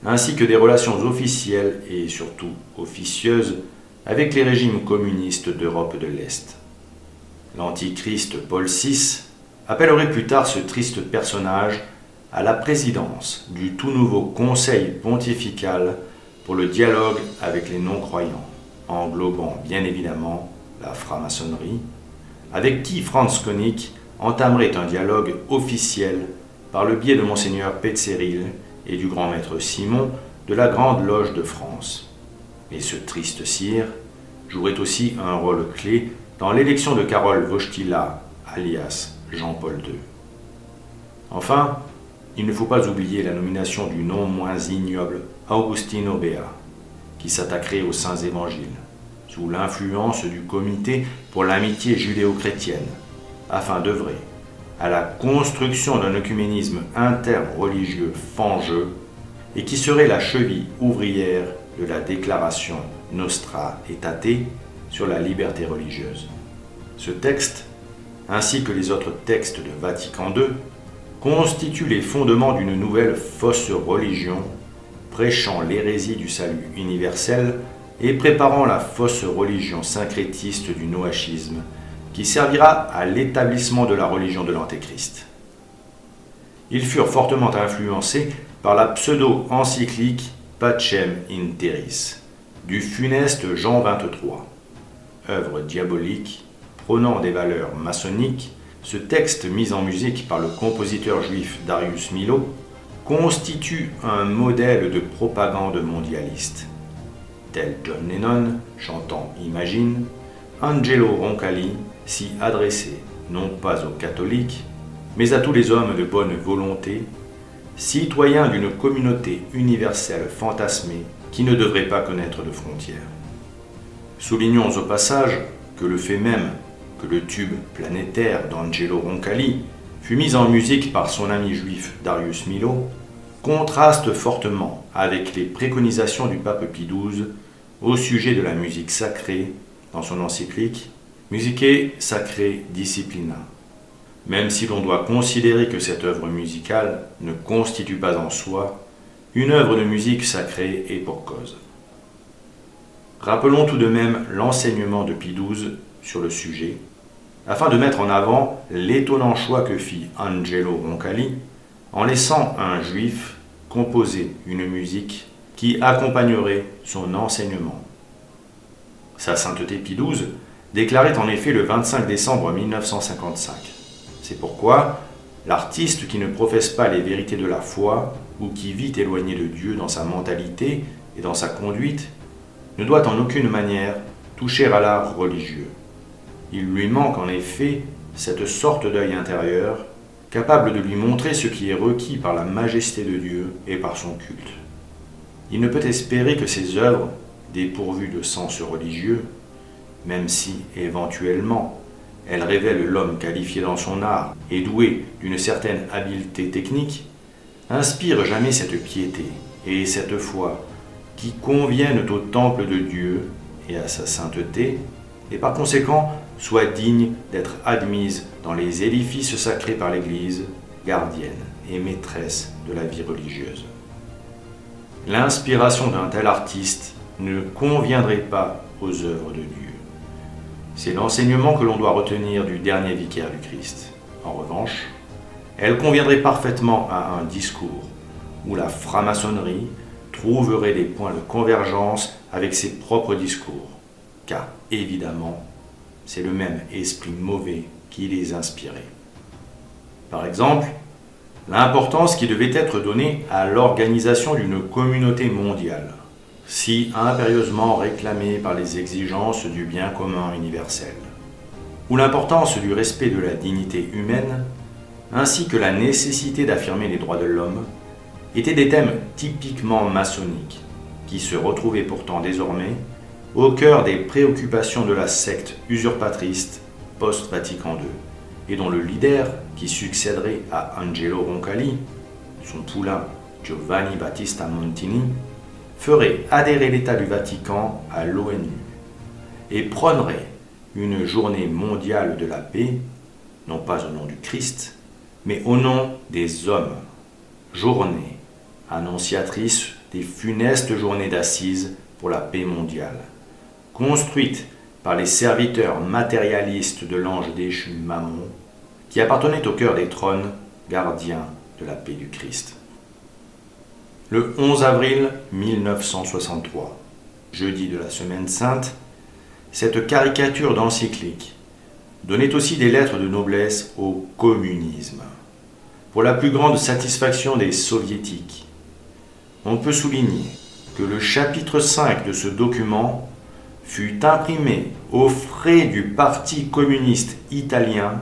Speaker 2: ainsi que des relations officielles et surtout officieuses avec les régimes communistes d'Europe de l'Est. L'antichrist Paul VI appellerait plus tard ce triste personnage à la présidence du tout nouveau Conseil pontifical pour le dialogue avec les non-croyants, englobant bien évidemment la franc-maçonnerie, avec qui Franz Koenig entamerait un dialogue officiel par le biais de Monseigneur Petzeril et du grand maître Simon de la Grande Loge de France. Et ce triste sire jouerait aussi un rôle clé dans l'élection de Karol Wojtyła, alias Jean-Paul II. Enfin, il ne faut pas oublier la nomination du non moins ignoble Augustino Bea, qui s'attaquerait aux saints évangiles, sous l'influence du Comité pour l'amitié judéo-chrétienne, afin d'œuvrer à la construction d'un œcuménisme interreligieux fangeux et qui serait la cheville ouvrière de la déclaration Nostra Aetate sur la liberté religieuse. Ce texte, ainsi que les autres textes de Vatican II, constituent les fondements d'une nouvelle fausse religion, prêchant l'hérésie du salut universel et préparant la fausse religion syncrétiste du noachisme, qui servira à l'établissement de la religion de l'Antéchrist. Ils furent fortement influencés par la pseudo-encyclique Pacem in Terris du funeste Jean XXIII. Œuvre diabolique, prônant des valeurs maçonniques, ce texte mis en musique par le compositeur juif Darius Milhaud constitue un modèle de propagande mondialiste. Tel John Lennon, chantant Imagine, Angelo Roncalli s'y adressait non pas aux catholiques, mais à tous les hommes de bonne volonté, citoyens d'une communauté universelle fantasmée qui ne devrait pas connaître de frontières. Soulignons au passage que le fait même que le tube planétaire d'Angelo Roncalli fut mis en musique par son ami juif Darius Milhaud contraste fortement avec les préconisations du pape Pie XII au sujet de la musique sacrée dans son encyclique Musicae Sacrae Disciplina, même si l'on doit considérer que cette œuvre musicale ne constitue pas en soi une œuvre de musique sacrée et pour cause. Rappelons tout de même l'enseignement de Pie XII sur le sujet, afin de mettre en avant l'étonnant choix que fit Angelo Roncalli en laissant un juif composer une musique qui accompagnerait son enseignement. Sa sainteté Pie XII déclarait en effet le 25 décembre 1955. C'est pourquoi l'artiste qui ne professe pas les vérités de la foi ou qui vit éloigné de Dieu dans sa mentalité et dans sa conduite ne doit en aucune manière toucher à l'art religieux. Il lui manque en effet cette sorte d'œil intérieur capable de lui montrer ce qui est requis par la majesté de Dieu et par son culte. Il ne peut espérer que ses œuvres, dépourvues de sens religieux, même si, éventuellement, elles révèlent l'homme qualifié dans son art et doué d'une certaine habileté technique, inspirent jamais cette piété et cette foi qui conviennent au temple de Dieu et à sa sainteté, et par conséquent soient dignes d'être admises dans les édifices sacrés par l'Église, gardienne et maîtresse de la vie religieuse. L'inspiration d'un tel artiste ne conviendrait pas aux œuvres de Dieu. C'est l'enseignement que l'on doit retenir du dernier vicaire du Christ. En revanche, elle conviendrait parfaitement à un discours où la franc-maçonnerie trouverait des points de convergence avec ses propres discours, car évidemment, c'est le même esprit mauvais qui les inspirait. Par exemple, l'importance qui devait être donnée à l'organisation d'une communauté mondiale, si impérieusement réclamée par les exigences du bien commun universel, ou l'importance du respect de la dignité humaine, ainsi que la nécessité d'affirmer les droits de l'homme, étaient des thèmes typiquement maçonniques, qui se retrouvaient pourtant désormais au cœur des préoccupations de la secte usurpatrice post-Vatican II, et dont le leader qui succéderait à Angelo Roncalli, son poulain Giovanni Battista Montini, ferait adhérer l'État du Vatican à l'ONU et prônerait une journée mondiale de la paix, non pas au nom du Christ, mais au nom des hommes, journée annonciatrice des funestes journées d'assises pour la paix mondiale, construite par les serviteurs matérialistes de l'ange déchu Mammon, qui appartenait au cœur des trônes gardiens de la paix du Christ. Le 11 avril 1963, jeudi de la Semaine Sainte, cette caricature d'encyclique donnait aussi des lettres de noblesse au communisme, pour la plus grande satisfaction des soviétiques. On peut souligner que le chapitre 5 de ce document fut imprimé aux frais du Parti communiste italien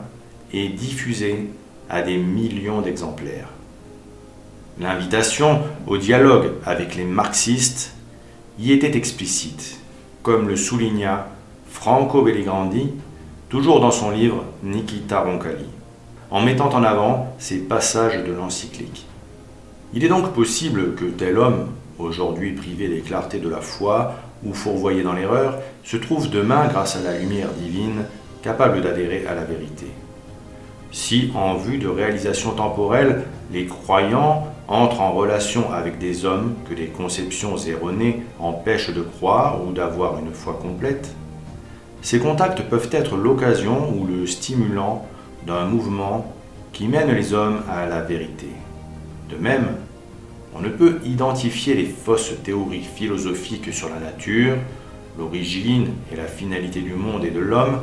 Speaker 2: et diffusé à des millions d'exemplaires. L'invitation au dialogue avec les marxistes y était explicite, comme le souligna Franco Bellegrandi, toujours dans son livre Nikita Roncalli, en mettant en avant ces passages de l'encyclique. Il est donc possible que tel homme, aujourd'hui privé des clartés de la foi ou fourvoyé dans l'erreur, se trouve demain, grâce à la lumière divine, capable d'adhérer à la vérité. Si, en vue de réalisations temporelles, les croyants entrent en relation avec des hommes que des conceptions erronées empêchent de croire ou d'avoir une foi complète, ces contacts peuvent être l'occasion ou le stimulant d'un mouvement qui mène les hommes à la vérité. De même, on ne peut identifier les fausses théories philosophiques sur la nature, l'origine et la finalité du monde et de l'homme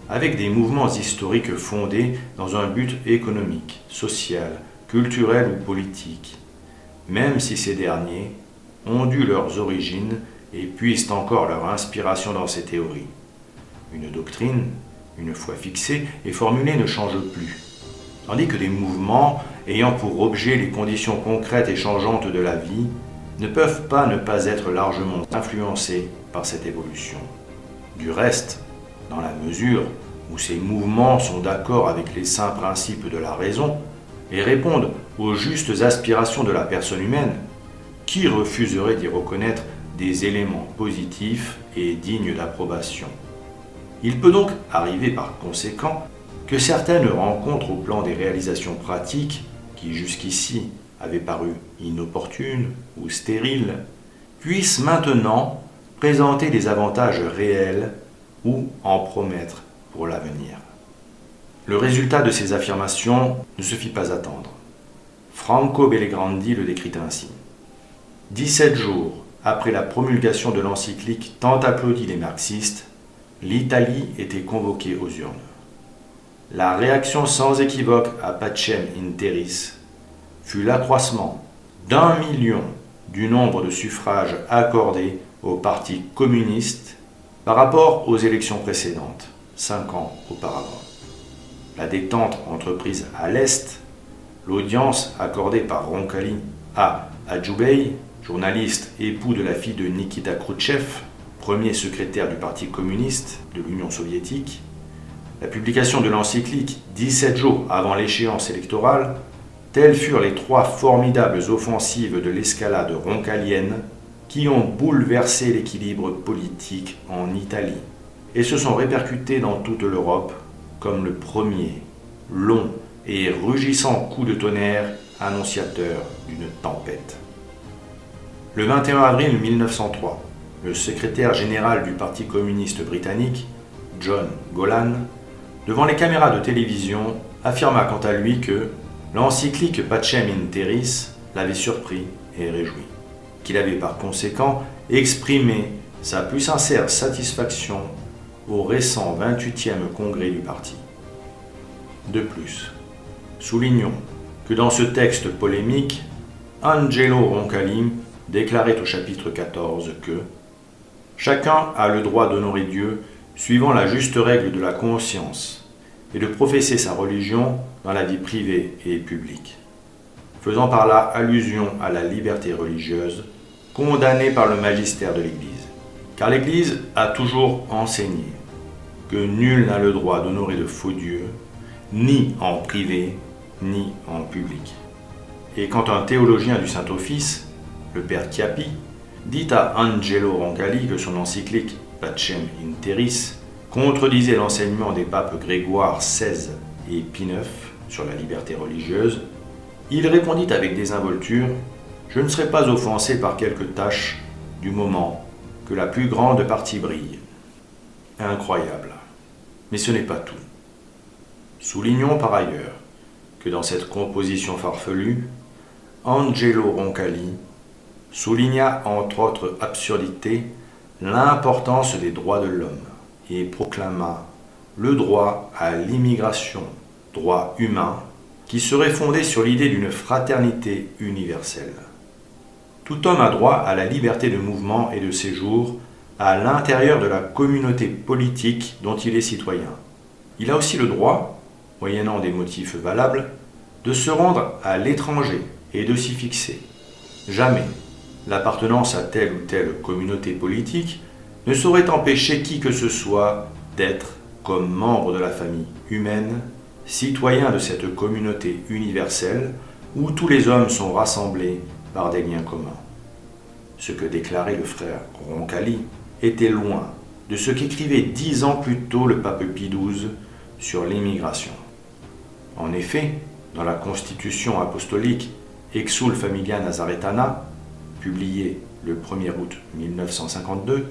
Speaker 2: avec des mouvements historiques fondés dans un but économique, social, culturel ou politique, même si ces derniers ont dû leurs origines et puisent encore leur inspiration dans ces théories. Une doctrine, une fois fixée et formulée, ne change plus, tandis que des mouvements ayant pour objet les conditions concrètes et changeantes de la vie ne peuvent pas ne pas être largement influencés par cette évolution. Du reste, dans la mesure où ces mouvements sont d'accord avec les saints principes de la raison et répondent aux justes aspirations de la personne humaine, qui refuserait d'y reconnaître des éléments positifs et dignes d'approbation? Il peut donc arriver par conséquent que certaines rencontres au plan des réalisations pratiques, qui jusqu'ici avaient paru inopportunes ou stériles, puissent maintenant présenter des avantages réels ou en promettre pour l'avenir. Le résultat de ces affirmations ne se fit pas attendre. Franco Bellegrandi le décrit ainsi. 17 jours après la promulgation de l'encyclique tant applaudie des marxistes, l'Italie était convoquée aux urnes. La réaction sans équivoque à Pacem in Terris fut l'accroissement d'1 million du nombre de suffrages accordés au Parti communiste par rapport aux élections précédentes, 5 ans auparavant. La détente entreprise à l'Est, l'audience accordée par Roncalli à Adjoubey, journaliste époux de la fille de Nikita Khrouchtchev, premier secrétaire du Parti communiste de l'Union soviétique, la publication de l'encyclique 17 jours avant l'échéance électorale, telles furent les 3 formidables offensives de l'escalade roncallienne qui ont bouleversé l'équilibre politique en Italie et se sont répercutées dans toute l'Europe comme le premier, long et rugissant coup de tonnerre annonciateur d'une tempête. Le 21 avril 1903, le secrétaire général du Parti communiste britannique, John Golan, devant les caméras de télévision, affirma quant à lui que l'encyclique Pacem in Terris l'avait surpris et réjoui, qu'il avait par conséquent exprimé sa plus sincère satisfaction au récent 28e congrès du parti. De plus, soulignons que dans ce texte polémique, Angelo Roncalli déclarait au chapitre 14 que « Chacun a le droit d'honorer Dieu suivant la juste règle de la conscience et de professer sa religion dans la vie privée et publique, faisant par là allusion à la liberté religieuse condamnée par le magistère de l'Église. Car l'Église a toujours enseigné que nul n'a le droit d'honorer de faux dieux, ni en privé, ni en public. Et quand un théologien du Saint-Office, le père Chiappi, dit à Angelo Roncalli que son encyclique Pacem in Terris contredisait l'enseignement des papes Grégoire XVI et Pie IX sur la liberté religieuse, il répondit avec désinvolture « Je ne serai pas offensé par quelques tâches du moment que la plus grande partie brille. » Incroyable. Mais ce n'est pas tout. Soulignons par ailleurs que que dans cette composition farfelue, Angelo Roncalli souligna entre autres absurdités l'importance des droits de l'homme et proclama le droit à l'immigration, droit humain, qui serait fondé sur l'idée d'une fraternité universelle. Tout homme a droit à la liberté de mouvement et de séjour à l'intérieur de la communauté politique dont il est citoyen. Il a aussi le droit, moyennant des motifs valables, de se rendre à l'étranger et de s'y fixer. Jamais l'appartenance à telle ou telle communauté politique ne saurait empêcher qui que ce soit d'être, comme membre de la famille humaine, citoyen de cette communauté universelle où tous les hommes sont rassemblés par des liens communs. Ce que déclarait le frère Roncalli était loin de ce qu'écrivait 10 ans plus tôt le pape Pie XII sur l'immigration. En effet, dans la Constitution apostolique Exsul Familia Nazaretana, publiée le 1er août 1952,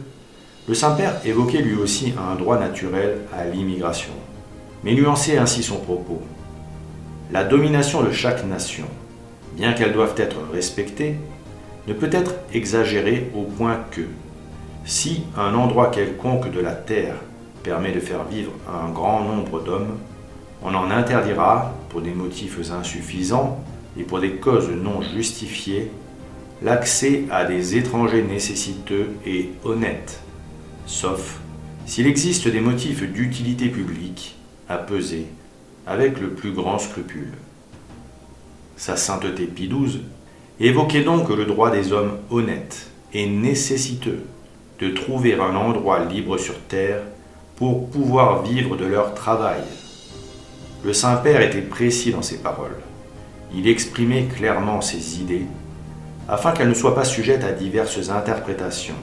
Speaker 2: le Saint-Père évoquait lui aussi un droit naturel à l'immigration, mais nuançait ainsi son propos. La domination de chaque nation, bien qu'elles doivent être respectées, ne peut être exagérée au point que, si un endroit quelconque de la terre permet de faire vivre un grand nombre d'hommes, on en interdira, pour des motifs insuffisants et pour des causes non justifiées, l'accès à des étrangers nécessiteux et honnêtes, sauf s'il existe des motifs d'utilité publique à peser avec le plus grand scrupule. Sa sainteté Pie XII évoquait donc le droit des hommes honnêtes et nécessiteux de trouver un endroit libre sur terre pour pouvoir vivre de leur travail. Le Saint-Père était précis dans ses paroles. Il exprimait clairement ses idées afin qu'elles ne soient pas sujettes à diverses interprétations.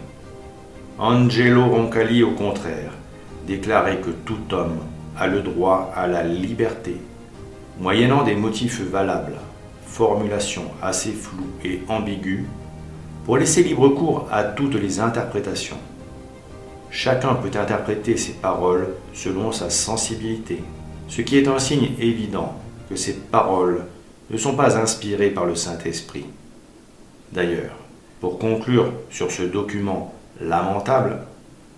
Speaker 2: Angelo Roncalli, au contraire, déclarait que tout homme a le droit à la liberté, moyennant des motifs valables, formulation assez floue et ambiguë, pour laisser libre cours à toutes les interprétations. Chacun peut interpréter ces paroles selon sa sensibilité, ce qui est un signe évident que ces paroles ne sont pas inspirées par le Saint-Esprit. D'ailleurs, pour conclure sur ce document lamentable,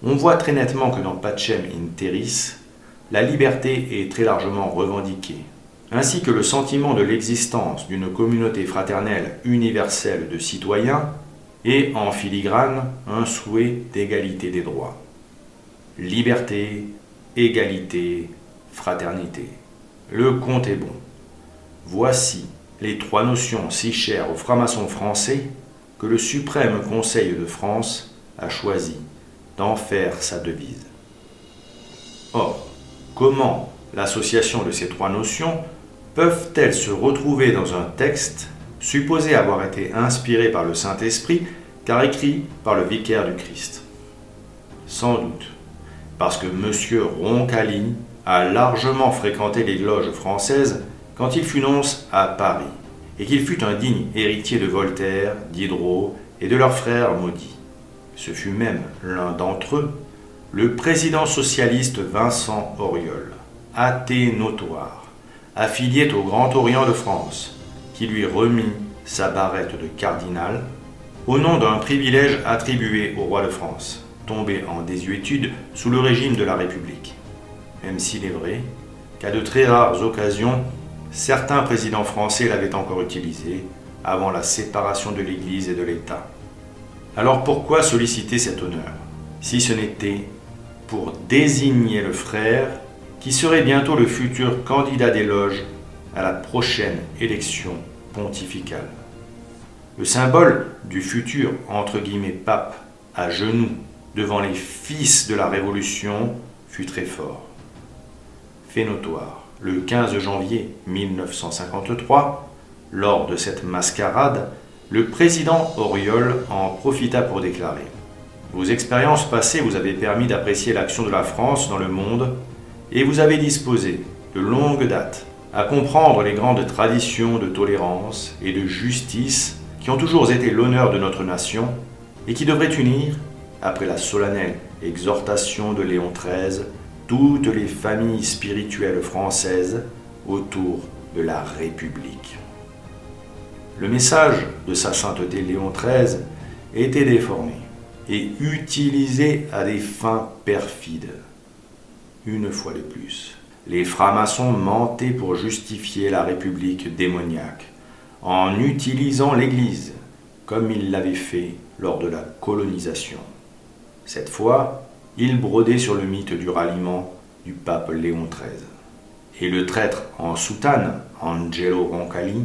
Speaker 2: on voit très nettement que dans Pacem in Terris, la liberté est très largement revendiquée, ainsi que le sentiment de l'existence d'une communauté fraternelle universelle de citoyens et, en filigrane, un souhait d'égalité des droits. Liberté, égalité, fraternité. Le compte est bon. Voici les 3 notions si chères aux francs-maçons français que le Suprême Conseil de France a choisi d'en faire sa devise. Or, comment l'association de ces 3 notions peuvent-elles se retrouver dans un texte supposé avoir été inspiré par le Saint-Esprit car écrit par le vicaire du Christ? Sans doute parce que M. Roncalli a largement fréquenté les loges françaises quand il fut nonce à Paris, et qu'il fut un digne héritier de Voltaire, Diderot et de leurs frères maudits. Ce fut même l'un d'entre eux, le président socialiste Vincent Auriol, athée notoire, affilié au Grand Orient de France, qui lui remit sa barrette de cardinal au nom d'un privilège attribué au roi de France, tombé en désuétude sous le régime de la République. Même s'il est vrai qu'à de très rares occasions, certains présidents français l'avaient encore utilisé avant la séparation de l'Église et de l'État. Alors pourquoi solliciter cet honneur, si ce n'était pour désigner le frère qui serait bientôt le futur candidat des loges à la prochaine élection pontificale? Le symbole du futur « pape » à genoux devant les fils de la Révolution fut très fort. Fait notoire, le 15 janvier 1953, lors de cette mascarade, le président Auriol en profita pour déclarer « Vos expériences passées vous avaient permis d'apprécier l'action de la France dans le monde et vous avez disposé, de longue date, à comprendre les grandes traditions de tolérance et de justice qui ont toujours été l'honneur de notre nation et qui devraient unir, après la solennelle exhortation de Léon XIII, toutes les familles spirituelles françaises autour de la République. Le message de sa sainteté Léon XIII était déformé et utilisé à des fins perfides. Une fois de plus, les francs-maçons mentaient pour justifier la République démoniaque en utilisant l'Église comme ils l'avaient fait lors de la colonisation. Cette fois, ils brodaient sur le mythe du ralliement du pape Léon XIII. Et le traître en soutane, Angelo Roncalli,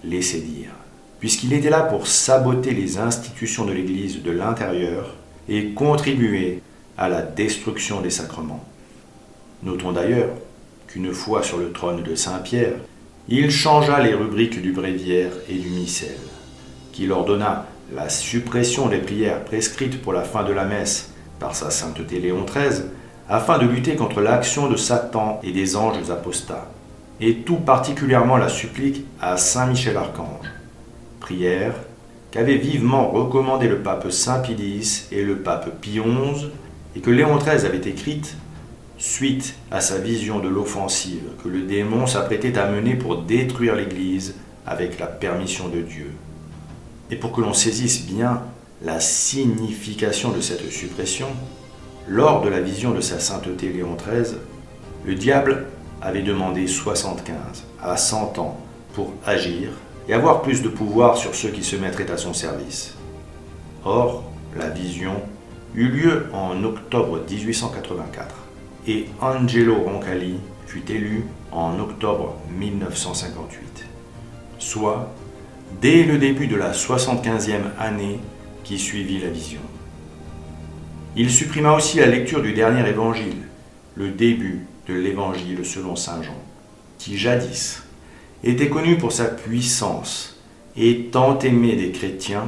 Speaker 2: laissait dire, puisqu'il était là pour saboter les institutions de l'Église de l'intérieur et contribuer à la destruction des sacrements. Notons d'ailleurs qu'une fois sur le trône de Saint-Pierre, il changea les rubriques du bréviaire et du missel, qu'il ordonna la suppression des prières prescrites pour la fin de la messe par sa sainteté Léon XIII, afin de lutter contre l'action de Satan et des anges apostats, et tout particulièrement la supplique à Saint Michel Archange, prière qu'avaient vivement recommandé le pape Saint Pie X et le pape Pie XI, et que Léon XIII avait écrite suite à sa vision de l'offensive que le démon s'apprêtait à mener pour détruire l'Église avec la permission de Dieu. Et pour que l'on saisisse bien la signification de cette suppression, lors de la vision de sa sainteté Léon XIII, le diable avait demandé 75 à 100 ans pour agir et avoir plus de pouvoir sur ceux qui se mettraient à son service. Or, la vision eut lieu en octobre 1884 et Angelo Roncalli fut élu en octobre 1958, soit dès le début de la 75e année qui suivit la vision. Il supprima aussi la lecture du dernier évangile, le début de l'évangile selon saint Jean, qui jadis était connu pour sa puissance et tant aimé des chrétiens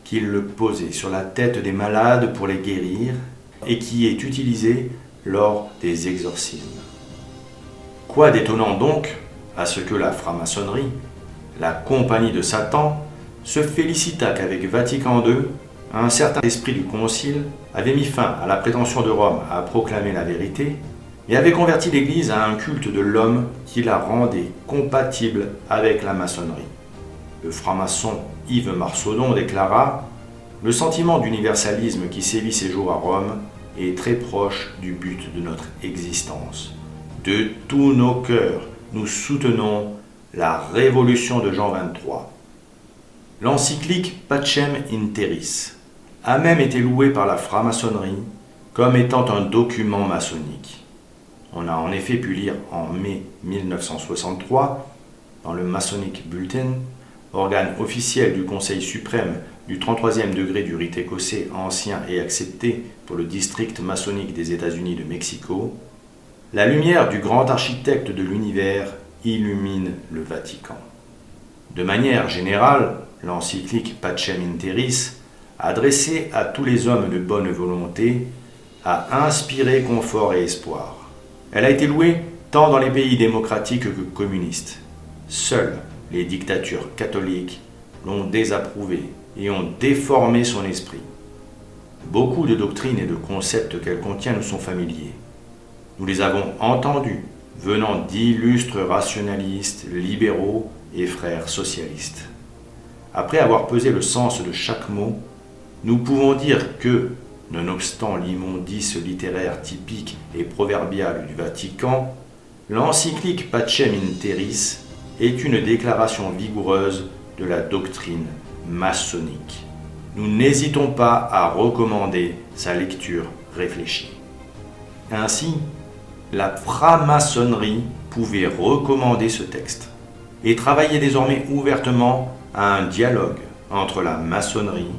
Speaker 2: qu'il le posait sur la tête des malades pour les guérir et qui est utilisé lors des exorcismes. Quoi d'étonnant donc à ce que la franc-maçonnerie, la compagnie de Satan, se félicita qu'avec Vatican II, un certain esprit du Concile avait mis fin à la prétention de Rome à proclamer la vérité et avait converti l'Église à un culte de l'homme qui la rendait compatible avec la maçonnerie. Le franc-maçon Yves Marsaudon déclara « Le sentiment d'universalisme qui sévit ces jours à Rome est très proche du but de notre existence. De tous nos cœurs, nous soutenons la révolution de Jean XXIII. » L'encyclique Pacem in Terris a même été louée par la franc-maçonnerie comme étant un document maçonnique. On a en effet pu lire en mai 1963, dans le Masonic Bulletin, organe officiel du Conseil suprême du 33e degré du rite écossais ancien et accepté pour le district maçonnique des États-Unis de Mexico, la lumière du grand architecte de l'univers illumine le Vatican. De manière générale, l'encyclique Pacem in Terris, adressée à tous les hommes de bonne volonté, a inspiré confort et espoir. Elle a été louée tant dans les pays démocratiques que communistes. Seules les dictatures catholiques l'ont désapprouvée et ont déformé son esprit. Beaucoup de doctrines et de concepts qu'elle contient nous sont familiers. Nous les avons entendus venant d'illustres rationalistes, libéraux et frères socialistes. Après avoir pesé le sens de chaque mot, nous pouvons dire que, nonobstant l'immondice littéraire typique et proverbiale du Vatican, l'encyclique Pacem in Terris est une déclaration vigoureuse de la doctrine maçonnique. Nous n'hésitons pas à recommander sa lecture réfléchie. Ainsi, la franc-maçonnerie pouvait recommander ce texte et travailler désormais ouvertement à un dialogue entre la maçonnerie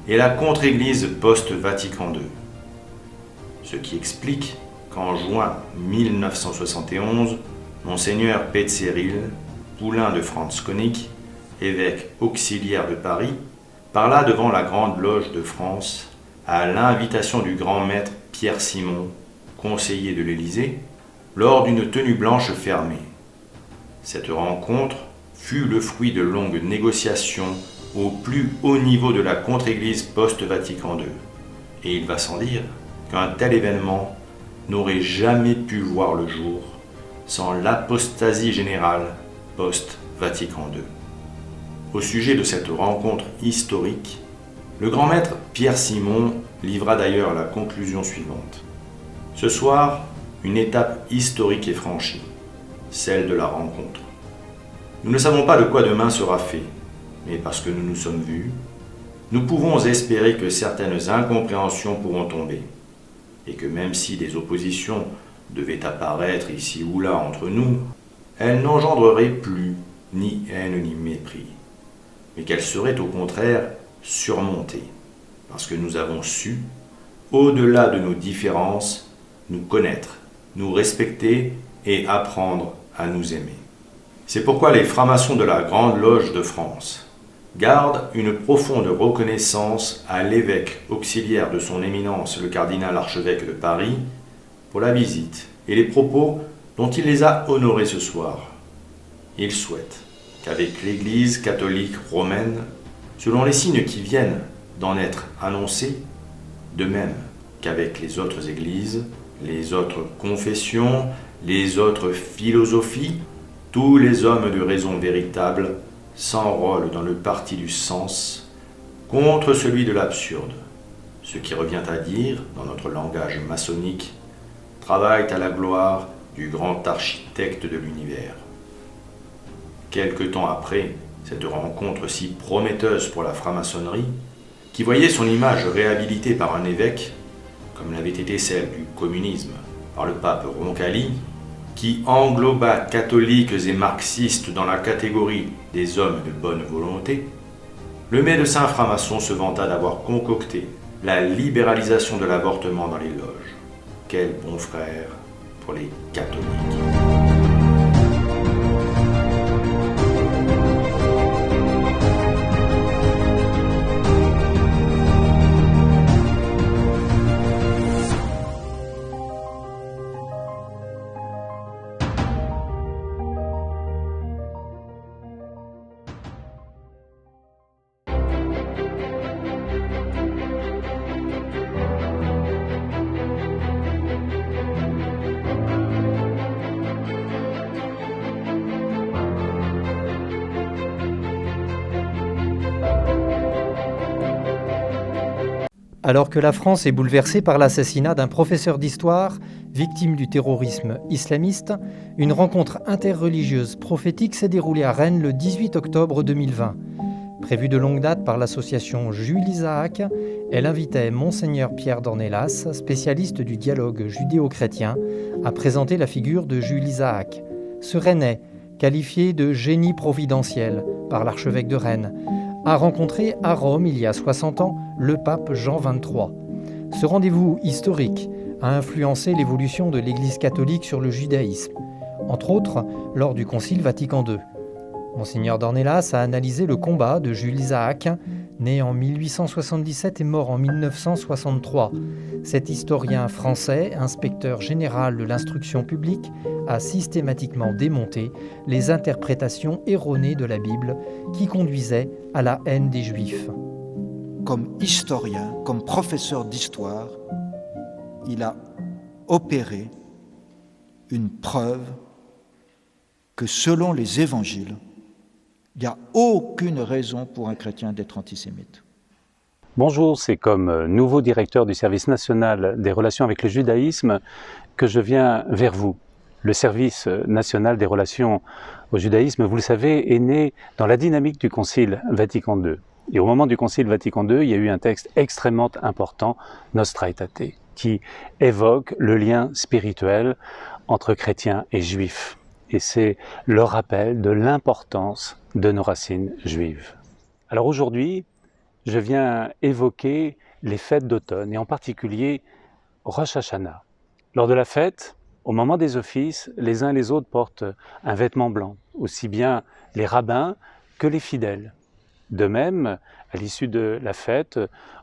Speaker 2: et la contre-église post-Vatican II. Ce qui explique qu'en juin 1971, Monseigneur Petzeril, poulain de Franz Koenig, évêque auxiliaire de Paris, parla devant la Grande Loge de France à l'invitation du grand maître Pierre Simon, conseiller de l'Élysée, lors d'une tenue blanche fermée. Cette rencontre fut le fruit de longues négociations au plus haut niveau de la contre-église post-Vatican II. Et il va sans dire qu'un tel événement n'aurait jamais pu voir le jour sans l'apostasie générale post-Vatican II. Au sujet de cette rencontre historique, le grand maître Pierre Simon livra d'ailleurs la conclusion suivante. Ce soir, une étape historique est franchie, celle de la rencontre. Nous ne savons pas de quoi demain sera fait, mais parce que nous nous sommes vus, nous pouvons espérer que certaines incompréhensions pourront tomber, et que même si des oppositions devaient apparaître ici ou là entre nous, elles n'engendreraient plus ni haine ni mépris, mais qu'elles seraient au contraire surmontées, parce que nous avons su, au-delà de nos différences, nous connaître, nous respecter et apprendre à nous aimer. C'est pourquoi les francs-maçons de la Grande Loge de France gardent une profonde reconnaissance à l'évêque auxiliaire de son éminence le cardinal archevêque de Paris pour la visite et les propos dont il les a honorés ce soir. Ils souhaitent qu'avec l'Église catholique romaine, selon les signes qui viennent d'en être annoncés, de même qu'avec les autres églises, les autres confessions, les autres philosophies, tous les hommes de raison véritable s'enrôlent dans le parti du sens contre celui de l'absurde, ce qui revient à dire, dans notre langage maçonnique, travaillent à la gloire du grand architecte de l'univers. Quelque temps après cette rencontre si prometteuse pour la franc-maçonnerie, qui voyait son image réhabilitée par un évêque, comme l'avait été celle du communisme par le pape Roncalli, qui engloba catholiques et marxistes dans la catégorie des hommes de bonne volonté, le médecin franc-maçon se vanta d'avoir concocté la libéralisation de l'avortement dans les loges. Quel bon frère pour les catholiques.
Speaker 3: Alors que la France est bouleversée par l'assassinat d'un professeur d'histoire, victime du terrorisme islamiste, une rencontre interreligieuse prophétique s'est déroulée à Rennes le 18 octobre 2020. Prévue de longue date par l'association Jules Isaac, elle invitait Monseigneur Pierre Dornelas, spécialiste du dialogue judéo-chrétien, à présenter la figure de Jules Isaac, ce Rennais, qualifié de génie providentiel par l'archevêque de Rennes, a rencontré à Rome il y a 60 ans le pape Jean XXIII. Ce rendez-vous historique a influencé l'évolution de l'Église catholique sur le judaïsme, entre autres lors du Concile Vatican II. Monseigneur Dornelas a analysé le combat de Jules Isaac, né en 1877 et mort en 1963. Cet historien français, inspecteur général de l'instruction publique, a systématiquement démonté les interprétations erronées de la Bible qui conduisaient à la haine des Juifs.
Speaker 4: Comme historien, comme professeur d'histoire, il a opéré une preuve que selon les évangiles, il n'y a aucune raison pour un chrétien d'être antisémite.
Speaker 5: Bonjour, c'est comme nouveau directeur du service national des relations avec le judaïsme que je viens vers vous. Le service national des relations au judaïsme, vous le savez, est né dans la dynamique du Concile Vatican II. Et au moment du Concile Vatican II, il y a eu un texte extrêmement important, Nostra Aetate, qui évoque le lien spirituel entre chrétiens et juifs. Et c'est le rappel de l'importance de nos racines juives. Alors aujourd'hui, je viens évoquer les fêtes d'automne, et en particulier Rosh Hashanah. Lors de la fête, au moment des offices, les uns et les autres portent un vêtement blanc, aussi bien les rabbins que les fidèles. De même, à l'issue de la fête,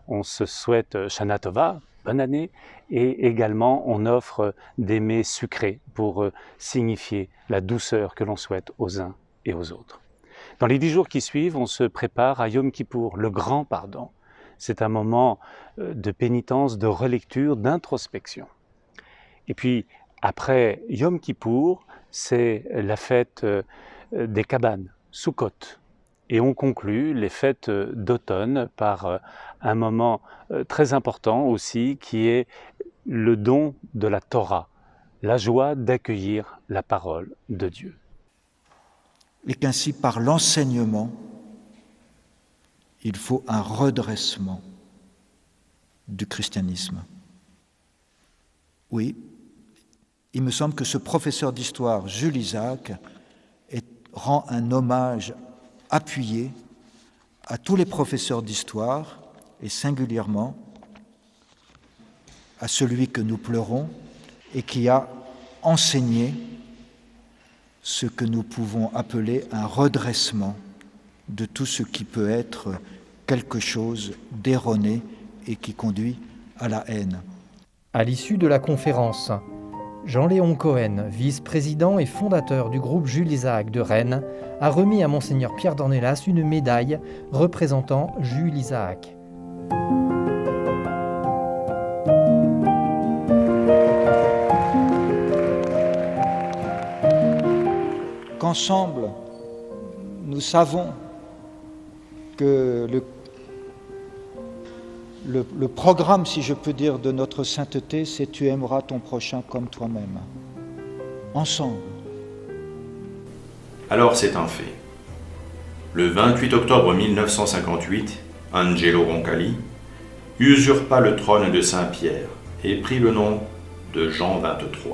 Speaker 5: on se souhaite Shana Tova, bonne année, et également on offre des mets sucrés pour signifier la douceur que l'on souhaite aux uns et aux autres. Dans les 10 jours qui suivent, on se prépare à Yom Kippour, le grand pardon. C'est un moment de pénitence, de relecture, d'introspection. Et puis, après Yom Kippour, c'est la fête des cabanes, Sukkot. Et on conclut les fêtes d'automne par un moment très important aussi qui est le don de la Torah, la joie d'accueillir la parole de Dieu.
Speaker 4: Et qu'ainsi par l'enseignement, il faut un redressement du christianisme. Oui, il me semble que ce professeur d'histoire, Jules Isaac, rend un hommage appuyé à tous les professeurs d'histoire et singulièrement à celui que nous pleurons et qui a enseigné ce que nous pouvons appeler un redressement de tout ce qui peut être quelque chose d'erroné et qui conduit à la haine.
Speaker 3: À l'issue de la conférence, Jean-Léon Cohen, vice-président et fondateur du groupe Jules Isaac de Rennes, a remis à Monseigneur Pierre Dornelas une médaille représentant Jules Isaac.
Speaker 4: Qu'ensemble, nous savons que le programme, si je peux dire, de notre sainteté, c'est « Tu aimeras ton prochain comme toi-même ». Ensemble.
Speaker 2: Alors c'est un fait. Le 28 octobre 1958, Angelo Roncalli usurpa le trône de Saint-Pierre et prit le nom de Jean XXIII.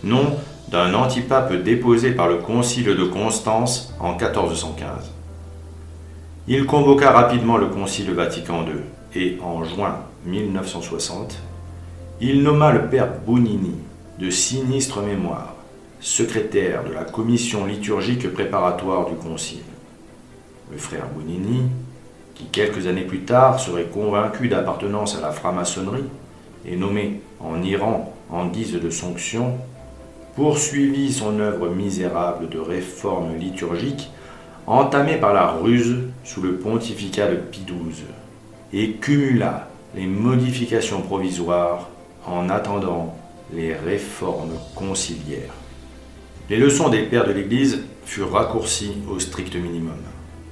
Speaker 2: Nom d'un antipape déposé par le Concile de Constance en 1415. Il convoqua rapidement le Concile Vatican II et, en juin 1960, il nomma le père Bounini, de sinistre mémoire, secrétaire de la commission liturgique préparatoire du Concile. Le frère Bounini, qui quelques années plus tard serait convaincu d'appartenance à la franc-maçonnerie et nommé en Iran en guise de sanction, poursuivit son œuvre misérable de réforme liturgique entamée par la ruse sous le pontificat de Pie XII et cumula les modifications provisoires en attendant les réformes conciliaires. Les leçons des pères de l'Église furent raccourcies au strict minimum,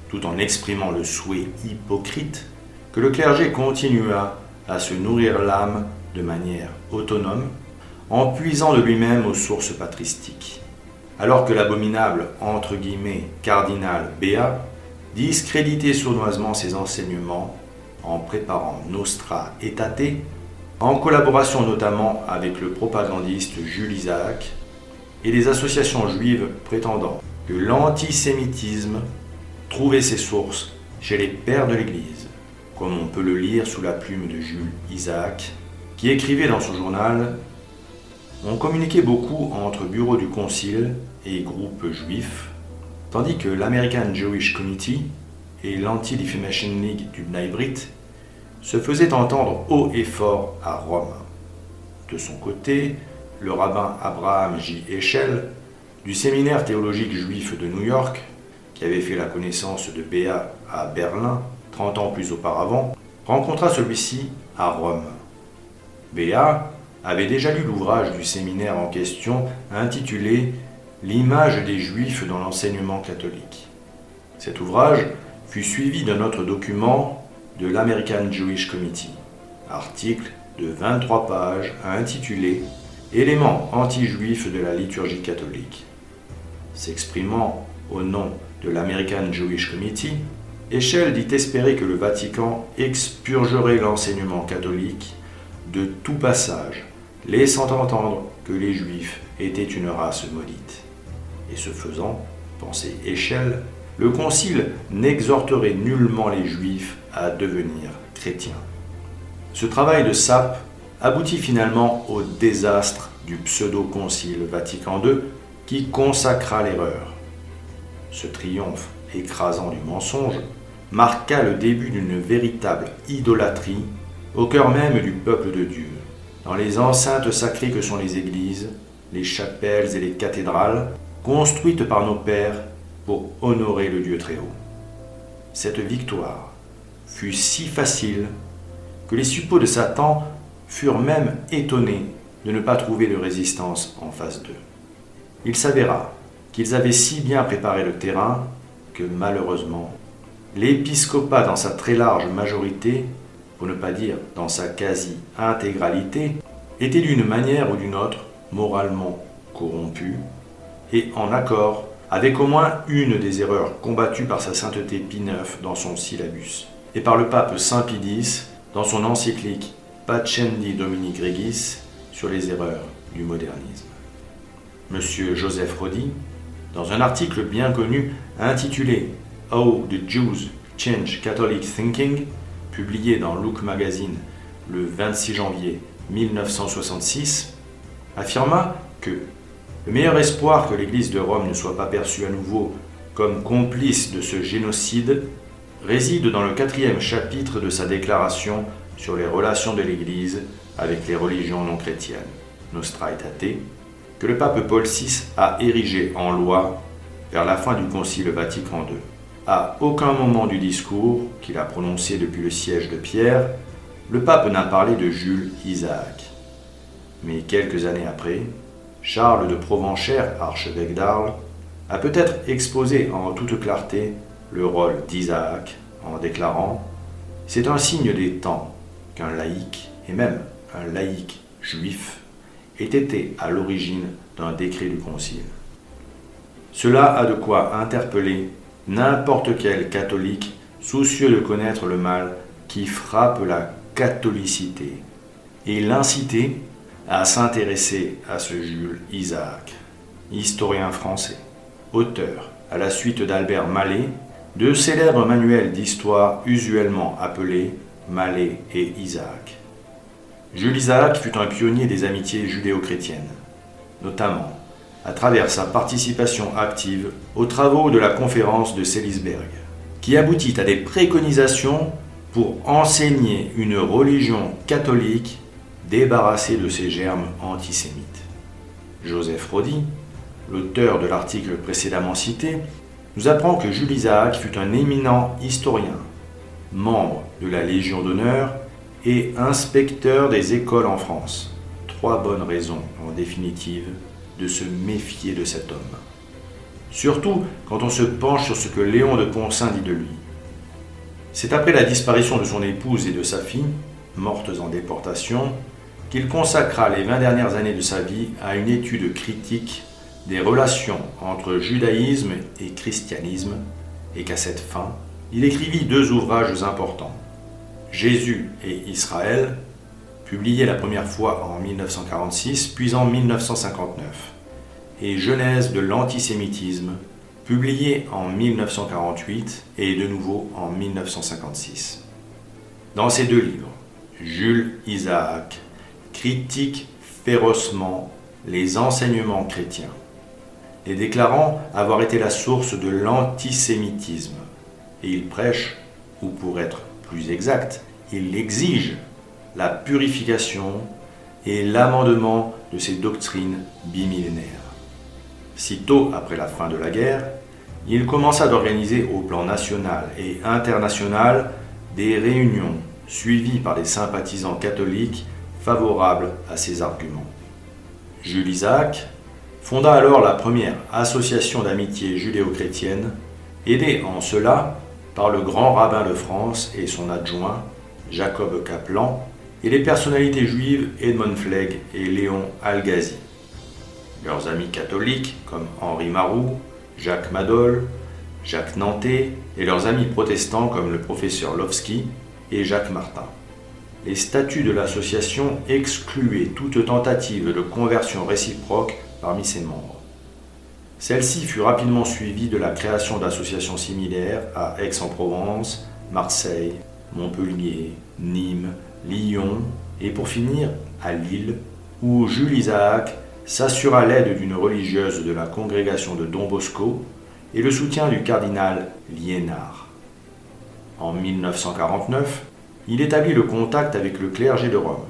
Speaker 2: tout en exprimant le souhait hypocrite que le clergé continua à se nourrir l'âme de manière autonome, en puisant de lui-même aux sources patristiques, alors que l'abominable « cardinal Béat » discréditait sournoisement ses enseignements en préparant Nostra Aetate, en collaboration notamment avec le propagandiste Jules Isaac et les associations juives prétendant que l'antisémitisme trouvait ses sources chez les pères de l'Église, comme on peut le lire sous la plume de Jules Isaac, qui écrivait dans son journal « On communiquait beaucoup entre bureaux du Concile et groupes juifs, tandis que l'American Jewish Committee et l'Anti-Defamation League du Bnei Brit se faisaient entendre haut et fort à Rome. De son côté, le rabbin Abraham J. Heschel, du séminaire théologique juif de New York, qui avait fait la connaissance de Béat à Berlin 30 ans plus auparavant, rencontra celui-ci à Rome. Béat avait déjà lu l'ouvrage du séminaire en question intitulé « L'image des Juifs dans l'enseignement catholique ». Cet ouvrage fut suivi d'un autre document de l'American Jewish Committee, article de 23 pages intitulé « Éléments anti-juifs de la liturgie catholique ». S'exprimant au nom de l'American Jewish Committee, Heschel dit espérer que le Vatican expurgerait l'enseignement catholique de tout passage, laissant entendre que les Juifs étaient une race maudite. Et ce faisant, pensait Heschel, le Concile n'exhorterait nullement les Juifs à devenir chrétiens. Ce travail de sape aboutit finalement au désastre du pseudo-concile Vatican II qui consacra l'erreur. Ce triomphe écrasant du mensonge marqua le début d'une véritable idolâtrie au cœur même du peuple de Dieu, dans les enceintes sacrées que sont les églises, les chapelles et les cathédrales, construites par nos pères pour honorer le Dieu très haut. Cette victoire fut si facile que les suppôts de Satan furent même étonnés de ne pas trouver de résistance en face d'eux. Il s'avéra qu'ils avaient si bien préparé le terrain que malheureusement, l'épiscopat dans sa très large majorité, pour ne pas dire dans sa quasi-intégralité, était d'une manière ou d'une autre moralement corrompu et en accord avec au moins une des erreurs combattues par sa sainteté Pie IX dans son syllabus et par le pape Saint Pie X dans son encyclique Pacendi Domini Gregis sur les erreurs du modernisme. Monsieur Joseph Rodi, dans un article bien connu intitulé How the Jews Change Catholic Thinking, publié dans Look Magazine le 26 janvier 1966, affirma que le meilleur espoir que l'Église de Rome ne soit pas perçue à nouveau comme complice de ce génocide réside dans le 4e chapitre de sa déclaration sur les relations de l'Église avec les religions non chrétiennes, Nostra Aetate, que le pape Paul VI a érigé en loi vers la fin du Concile Vatican II. À aucun moment du discours qu'il a prononcé depuis le siège de Pierre, le pape n'a parlé de Jules Isaac. Mais quelques années après, Charles de Provenchère, archevêque d'Arles, a peut-être exposé en toute clarté le rôle d'Isaac en déclarant « C'est un signe des temps qu'un laïc, et même un laïc juif, ait été à l'origine d'un décret du Concile. » Cela a de quoi interpeller n'importe quel catholique soucieux de connaître le mal qui frappe la catholicité et l'inciter à s'intéresser à ce Jules Isaac, historien français, auteur, à la suite d'Albert Mallet, de célèbres manuels d'histoire usuellement appelés Mallet et Isaac. Jules Isaac fut un pionnier des amitiés judéo-chrétiennes, notamment à travers sa participation active aux travaux de la conférence de Sélisberg, qui aboutit à des préconisations pour enseigner une religion catholique débarrassée de ses germes antisémites. Joseph Rodi, l'auteur de l'article précédemment cité, nous apprend que Jules Isaac fut un éminent historien, membre de la Légion d'honneur et inspecteur des écoles en France. 3 bonnes raisons, en définitive, de se méfier de cet homme. Surtout quand on se penche sur ce que Léon de Poncin dit de lui. C'est après la disparition de son épouse et de sa fille, mortes en déportation, qu'il consacra les 20 dernières années de sa vie à une étude critique des relations entre judaïsme et christianisme, et qu'à cette fin, il écrivit 2 ouvrages importants. Jésus et Israël, publié la première fois en 1946, puis en 1959, et Genèse de l'antisémitisme, publié en 1948 et de nouveau en 1956. Dans ces 2 livres, Jules Isaac critique férocement les enseignements chrétiens, les déclarant avoir été la source de l'antisémitisme, et il prêche, ou pour être plus exact, il exige la purification et l'amendement de ces doctrines bimillénaires. Sitôt après la fin de la guerre, il commença d'organiser au plan national et international des réunions suivies par des sympathisants catholiques favorables à ses arguments. Jules Isaac fonda alors la première association d'amitié judéo-chrétienne, aidé en cela par le grand rabbin de France et son adjoint, Jacob Kaplan, et les personnalités juives Edmond Flegg et Léon Algazi. Leurs amis catholiques comme Henri Marou, Jacques Madol, Jacques Nantais et leurs amis protestants comme le professeur Lovski et Jacques Martin. Les statuts de l'association excluaient toute tentative de conversion réciproque parmi ses membres. Celle-ci fut rapidement suivie de la création d'associations similaires à Aix-en-Provence, Marseille, Montpellier, Nîmes, Lyon et pour finir à Lille, où Jules Isaac s'assura l'aide d'une religieuse de la congrégation de Don Bosco et le soutien du cardinal Liénard. En 1949, il établit le contact avec le clergé de Rome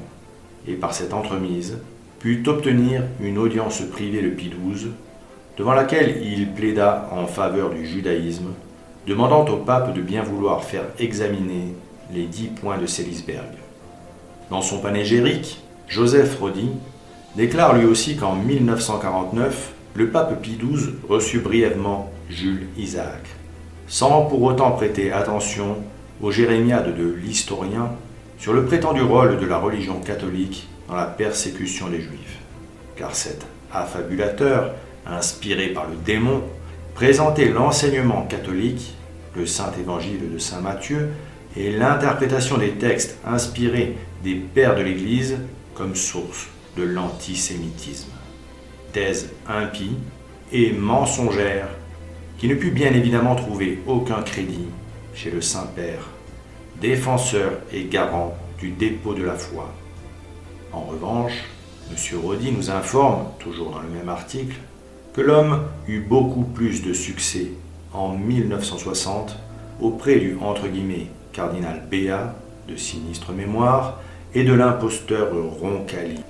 Speaker 2: et par cette entremise put obtenir une audience privée de Pie XII devant laquelle il plaida en faveur du judaïsme, demandant au pape de bien vouloir faire examiner les 10 points de Sélisberg. Dans son panégyrique, Joseph Rodi déclare lui aussi qu'en 1949, le pape Pie XII reçut brièvement Jules Isaac, sans pour autant prêter attention aux jérémiades de l'historien sur le prétendu rôle de la religion catholique dans la persécution des Juifs. Car cet affabulateur, inspiré par le démon, présentait l'enseignement catholique, le Saint-Évangile de Saint Matthieu et l'interprétation des textes inspirés des pères de l'Église comme source de l'antisémitisme. Thèse impie et mensongère qui ne put bien évidemment trouver aucun crédit chez le Saint-Père, défenseur et garant du dépôt de la foi. En revanche, M. Rodi nous informe, toujours dans le même article, que l'homme eut beaucoup plus de succès en 1960 auprès du « cardinal Béat » de sinistre mémoire et de l'imposteur Roncalli,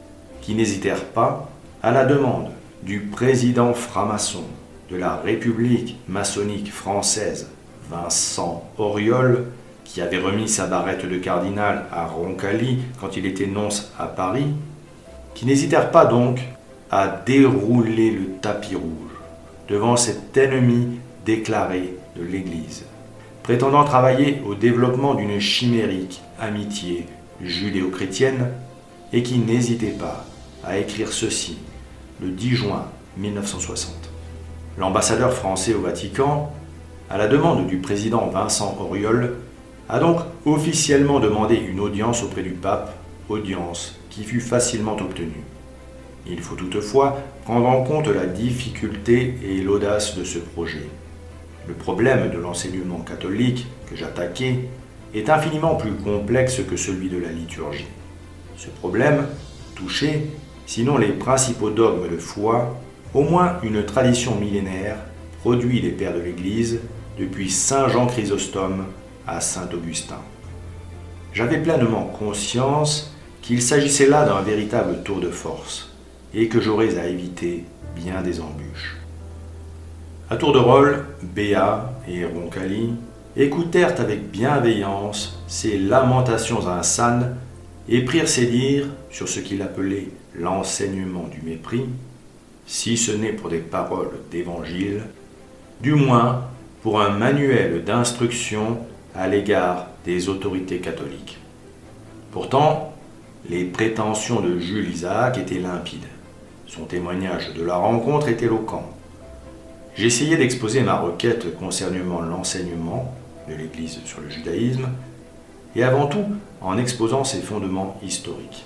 Speaker 2: qui n'hésitèrent pas, à la demande du président franc-maçon de la République maçonnique française, Vincent Auriol, qui avait remis sa barrette de cardinal à Roncalli quand il était nonce à Paris, qui n'hésitèrent pas donc à dérouler le tapis rouge devant cet ennemi déclaré de l'Église, prétendant travailler au développement d'une chimérique amitié judéo-chrétienne et qui n'hésitait pas à écrire ceci le 10 juin 1960. L'ambassadeur français au Vatican, à la demande du président Vincent Auriol, a donc officiellement demandé une audience auprès du pape, audience qui fut facilement obtenue. Il faut toutefois prendre en compte la difficulté et l'audace de ce projet. Le problème de l'enseignement catholique que j'attaquais est infiniment plus complexe que celui de la liturgie. Ce problème touchait, sinon les principaux dogmes de foi, au moins une tradition millénaire produit des pères de l'Église depuis Saint Jean Chrysostome à Saint Augustin. J'avais pleinement conscience qu'il s'agissait là d'un véritable tour de force et que j'aurais à éviter bien des embûches. À tour de rôle, Béat et Roncalli écoutèrent avec bienveillance ces lamentations insanes et prirent ses dires sur ce qu'il appelait l'enseignement du mépris, si ce n'est pour des paroles d'évangile, du moins pour un manuel d'instruction à l'égard des autorités catholiques. Pourtant, les prétentions de Jules Isaac étaient limpides. Son témoignage de la rencontre est éloquent. J'essayais d'exposer ma requête concernant l'enseignement de l'Église sur le judaïsme, et avant tout en exposant ses fondements historiques.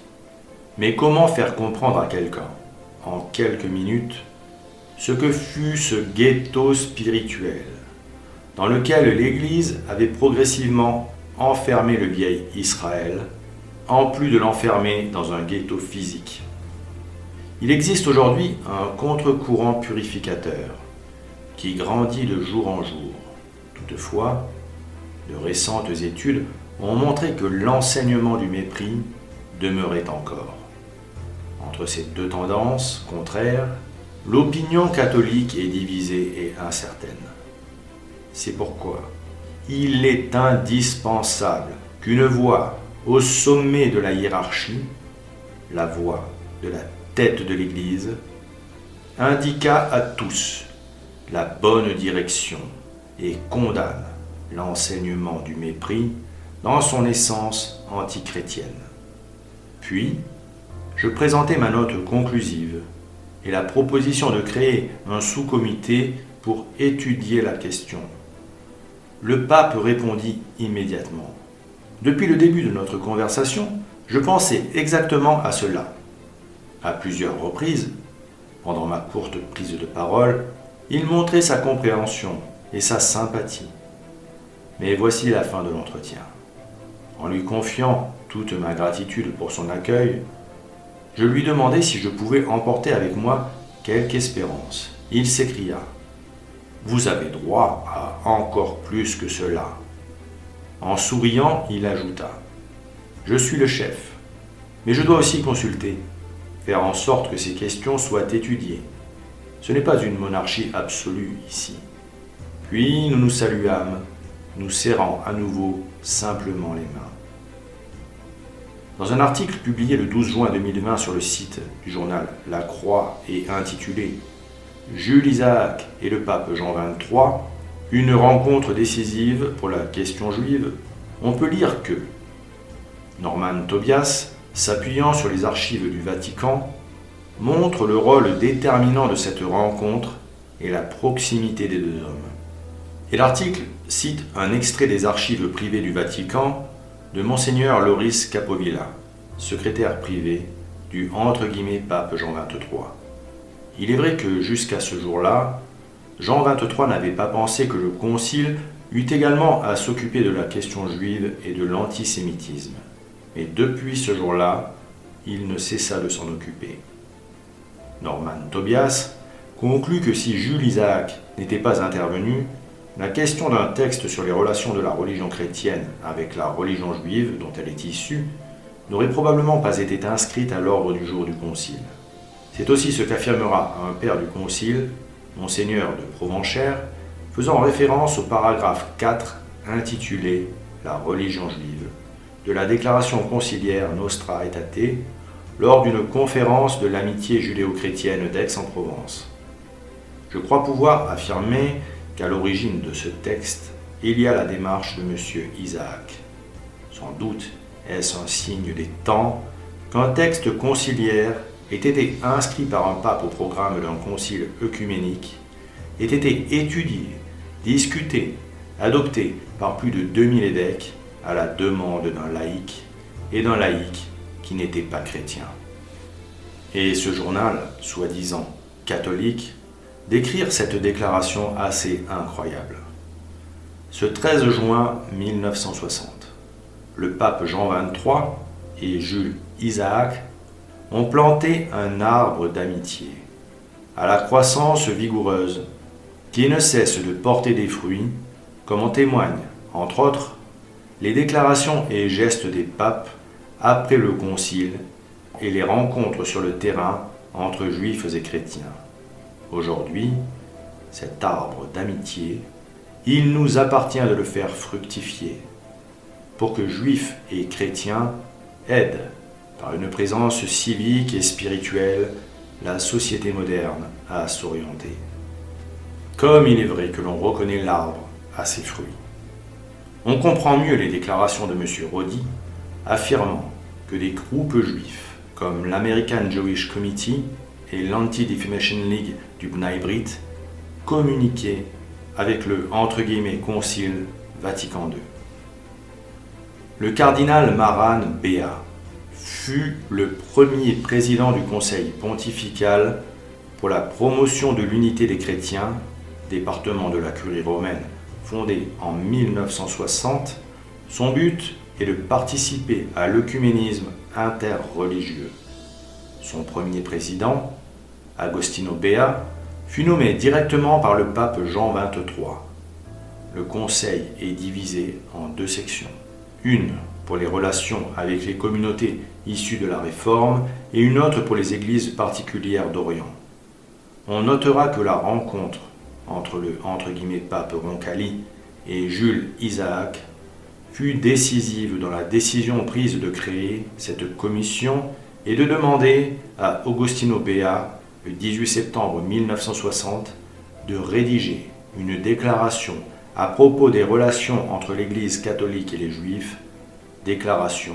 Speaker 2: Mais comment faire comprendre à quelqu'un, en quelques minutes, ce que fut ce ghetto spirituel, dans lequel l'Église avait progressivement enfermé le vieil Israël, en plus de l'enfermer dans un ghetto physique. Il existe aujourd'hui un contre-courant purificateur qui grandit de jour en jour. Toutefois, de récentes études ont montré que l'enseignement du mépris demeurait encore. Entre ces deux tendances contraires, l'opinion catholique est divisée et incertaine. C'est pourquoi il est indispensable qu'une voix au sommet de la hiérarchie, la voix de la tête de l'Église, indiqua à tous la bonne direction et condamne l'enseignement du mépris dans son essence antichrétienne. Puis, je présentai ma note conclusive et la proposition de créer un sous-comité pour étudier la question. Le pape répondit immédiatement. Depuis le début de notre conversation, je pensais exactement à cela. À plusieurs reprises, pendant ma courte prise de parole, il montrait sa compréhension et sa sympathie. Mais voici la fin de l'entretien. En lui confiant toute ma gratitude pour son accueil, je lui demandai si je pouvais emporter avec moi quelque espérance. Il s'écria « Vous avez droit à encore plus que cela ». En souriant, il ajouta « Je suis le chef, mais je dois aussi consulter, faire en sorte que ces questions soient étudiées. Ce n'est pas une monarchie absolue ici. » Puis nous nous saluâmes, nous serrant à nouveau simplement les mains. Dans un article publié le 12 juin 2020 sur le site du journal La Croix et intitulé Jules Isaac et le pape Jean XXIII, une rencontre décisive pour la question juive, on peut lire que Norman Tobias, s'appuyant sur les archives du Vatican, montre le rôle déterminant de cette rencontre et la proximité des deux hommes. Et l'article cite un extrait des archives privées du Vatican de Monseigneur Loris Capovilla, secrétaire privé du « pape Jean XXIII ». Il est vrai que jusqu'à ce jour-là, Jean XXIII n'avait pas pensé que le concile eût également à s'occuper de la question juive et de l'antisémitisme. Mais depuis ce jour-là, il ne cessa de s'en occuper. Norman Tobias conclut que si Jules Isaac n'était pas intervenu, la question d'un texte sur les relations de la religion chrétienne avec la religion juive dont elle est issue n'aurait probablement pas été inscrite à l'ordre du jour du concile. C'est aussi ce qu'affirmera un père du concile, Monseigneur de Provenchère, faisant référence au paragraphe 4 intitulé « La religion juive » de la déclaration conciliaire Nostra Aetate lors d'une conférence de l'amitié judéo-chrétienne d'Aix-en-Provence. Je crois pouvoir affirmer qu'à l'origine de ce texte, il y a la démarche de M. Isaac. Sans doute est-ce un signe des temps qu'un texte conciliaire ait été inscrit par un pape au programme d'un concile œcuménique, ait été étudié, discuté, adopté par plus de 2000 évêques à la demande d'un laïc et d'un laïc qui n'était pas chrétien. Et ce journal, soi-disant catholique, d'écrire cette déclaration assez incroyable. Ce 13 juin 1960, le pape Jean XXIII et Jules Isaac ont planté un arbre d'amitié, à la croissance vigoureuse, qui ne cesse de porter des fruits, comme en témoignent, entre autres, les déclarations et gestes des papes après le concile et les rencontres sur le terrain entre juifs et chrétiens. Aujourd'hui, cet arbre d'amitié, il nous appartient de le faire fructifier, pour que juifs et chrétiens aident, par une présence civique et spirituelle, la société moderne à s'orienter. Comme il est vrai que l'on reconnaît l'arbre à ses fruits. On comprend mieux les déclarations de M. Rodi, affirmant que des groupes juifs, comme l'American Jewish Committee et l'Anti-Defamation League du B'nai B'rith, communiquaient avec le « concile Vatican II ». Le cardinal Maran Béat fut le premier président du Conseil pontifical pour la promotion de l'unité des chrétiens, département de la Curie romaine fondé en 1960. Son but est de participer à l'œcuménisme interreligieux. Son premier président, Agostino Béat, fut nommé directement par le pape Jean XXIII. Le conseil est divisé en deux sections. Une pour les relations avec les communautés issues de la Réforme et une autre pour les églises particulières d'Orient. On notera que la rencontre entre le « pape Roncalli » et Jules Isaac fut décisive dans la décision prise de créer cette commission et de demander à Agostino Béat, le 18 septembre 1960, de rédiger une déclaration à propos des relations entre l'Église catholique et les Juifs, déclaration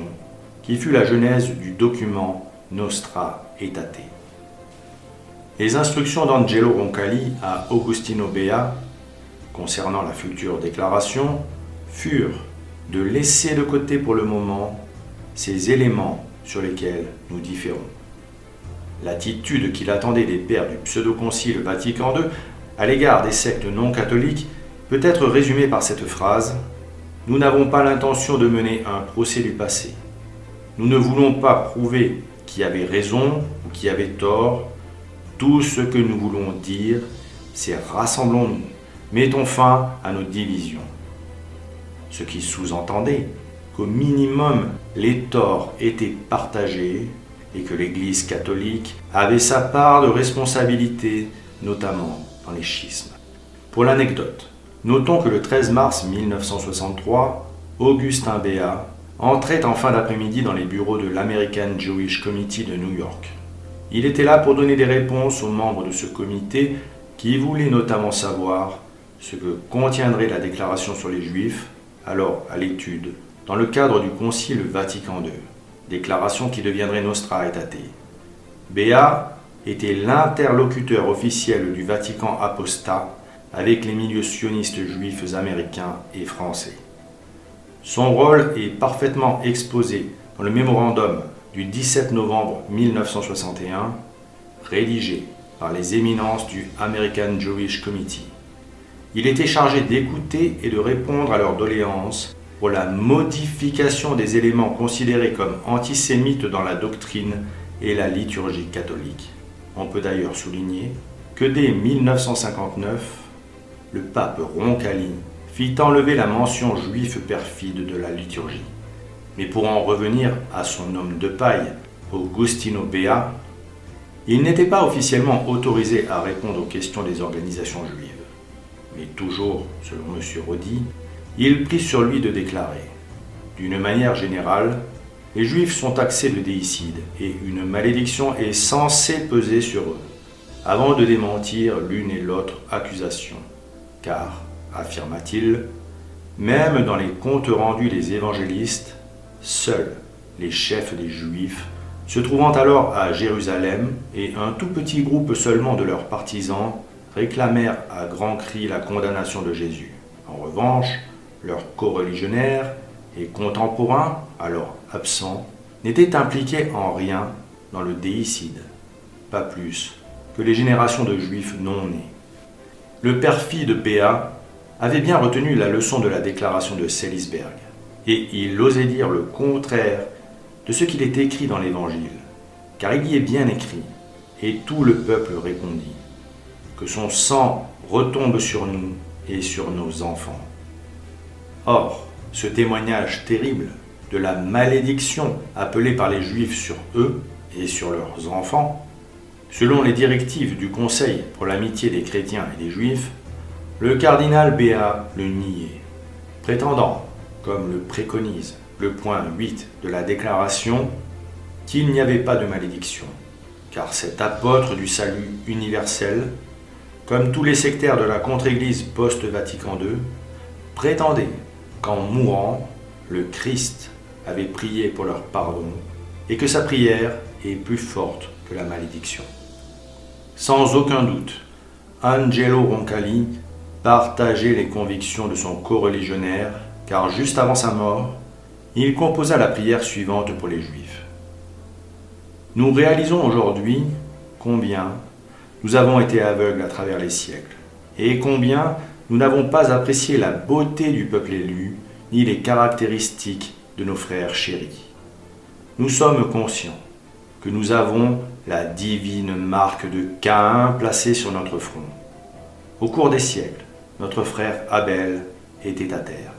Speaker 2: qui fut la genèse du document Nostra Aetate. Les instructions d'Angelo Roncalli à Agostino Béat concernant la future déclaration furent de laisser de côté pour le moment ces éléments sur lesquels nous différons. L'attitude qu'il attendait des pères du pseudo-concile Vatican II à l'égard des sectes non catholiques peut être résumée par cette phrase : « Nous n'avons pas l'intention de mener un procès du passé. Nous ne voulons pas prouver qui avait raison ou qui avait tort. Tout ce que nous voulons dire, c'est rassemblons-nous, mettons fin à nos divisions. » Ce qui sous-entendait qu'au minimum les torts étaient partagés et que l'Église catholique avait sa part de responsabilité, notamment dans les schismes. Pour l'anecdote, notons que le 13 mars 1963, Augustin Béat entrait en fin d'après-midi dans les bureaux de l'American Jewish Committee de New York. Il était là pour donner des réponses aux membres de ce comité qui voulait notamment savoir ce que contiendrait la déclaration sur les Juifs, alors à l'étude, dans le cadre du Concile Vatican II, déclaration qui deviendrait Nostra Aetate. Béat était l'interlocuteur officiel du Vatican apostat avec les milieux sionistes juifs américains et français. Son rôle est parfaitement exposé dans le mémorandum du 17 novembre 1961, rédigé par les éminences du American Jewish Committee. Il était chargé d'écouter et de répondre à leurs doléances pour la modification des éléments considérés comme antisémites dans la doctrine et la liturgie catholique. On peut d'ailleurs souligner que dès 1959, le pape Roncalli fit enlever la mention juif perfide de la liturgie. Mais pour en revenir à son homme de paille, Augustino Béat, il n'était pas officiellement autorisé à répondre aux questions des organisations juives. Mais toujours, selon M. Rodi, il prit sur lui de déclarer « D'une manière générale, les Juifs sont taxés de déicide et une malédiction est censée peser sur eux, avant de démentir l'une et l'autre accusation. Car, affirma-t-il, même dans les comptes rendus des évangélistes, seuls les chefs des Juifs, se trouvant alors à Jérusalem, et un tout petit groupe seulement de leurs partisans, réclamèrent à grands cris la condamnation de Jésus. En revanche, leurs coreligionnaires et contemporains, alors absents, n'étaient impliqués en rien dans le déicide, pas plus que les générations de Juifs non nés. Le perfide Béat avait bien retenu la leçon de la déclaration de Seelisberg, et il osait dire le contraire de ce qu'il est écrit dans l'Évangile, car il y est bien écrit, et tout le peuple répondit, que son sang retombe sur nous et sur nos enfants. Or, ce témoignage terrible de la malédiction appelée par les Juifs sur eux et sur leurs enfants, selon les directives du Conseil pour l'amitié des chrétiens et des Juifs, le cardinal Béat le niait, prétendant, comme le préconise le point 8 de la déclaration, qu'il n'y avait pas de malédiction, car cet apôtre du salut universel, comme tous les sectaires de la contre-église post-Vatican II, prétendait qu'en mourant, le Christ avait prié pour leur pardon et que sa prière est plus forte que la malédiction. Sans aucun doute, Angelo Roncalli partageait les convictions de son coreligionnaire, car juste avant sa mort, il composa la prière suivante pour les Juifs. Nous réalisons aujourd'hui combien nous avons été aveugles à travers les siècles, et combien nous n'avons pas apprécié la beauté du peuple élu, ni les caractéristiques de nos frères chéris. Nous sommes conscients que nous avons la divine marque de Caïn placée sur notre front. Au cours des siècles, notre frère Abel était à terre,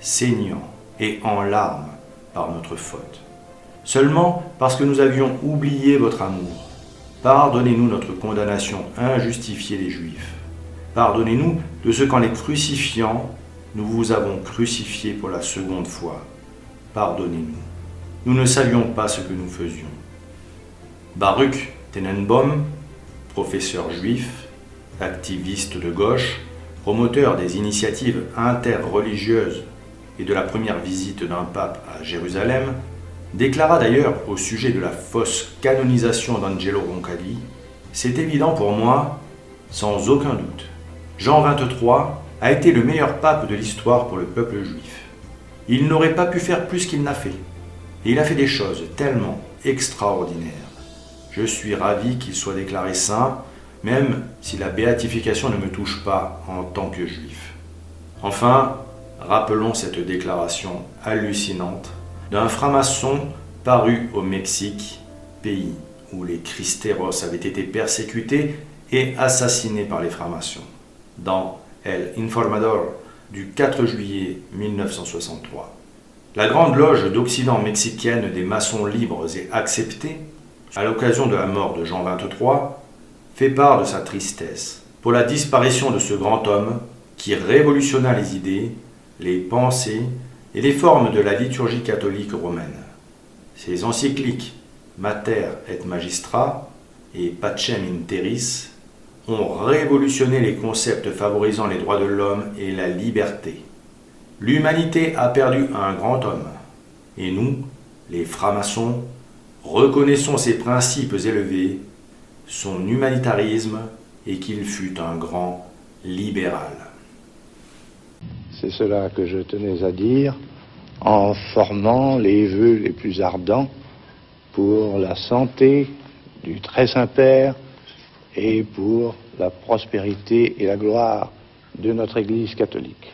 Speaker 2: saignant et en larmes par notre faute. Seulement parce que nous avions oublié votre amour, pardonnez-nous notre condamnation injustifiée des Juifs. Pardonnez-nous de ce qu'en les crucifiant, nous vous avons crucifié pour la seconde fois. Pardonnez-nous. Nous ne savions pas ce que nous faisions. Baruch Tenenbaum, professeur juif, activiste de gauche, promoteur des initiatives interreligieuses et de la première visite d'un pape à Jérusalem, déclara d'ailleurs au sujet de la fausse canonisation d'Angelo Roncalli « C'est évident pour moi, sans aucun doute. Jean XXIII a été le meilleur pape de l'histoire pour le peuple juif. Il n'aurait pas pu faire plus qu'il n'a fait. Et il a fait des choses tellement extraordinaires. Je suis ravi qu'il soit déclaré saint, même si la béatification ne me touche pas en tant que juif. Enfin, rappelons cette déclaration hallucinante d'un franc-maçon paru au Mexique, pays où les Cristeros avaient été persécutés et assassinés par les francs-maçons, dans El Informador du 4 juillet 1963. La Grande Loge d'Occident mexicaine des maçons libres et acceptés, à l'occasion de la mort de Jean XXIII, fait part de sa tristesse pour la disparition de ce grand homme qui révolutionna les idées, les pensées et les formes de la liturgie catholique romaine. Ses encycliques Mater et Magistra et Pacem in Terris ont révolutionné les concepts favorisant les droits de l'homme et la liberté. L'humanité a perdu un grand homme. Et nous, les francs-maçons, reconnaissons ses principes élevés, son humanitarisme et qu'il fut un grand libéral.
Speaker 6: C'est cela que je tenais à dire en formant les vœux les plus ardents pour la santé du Très Saint-Père et pour la prospérité et la gloire de notre Église catholique.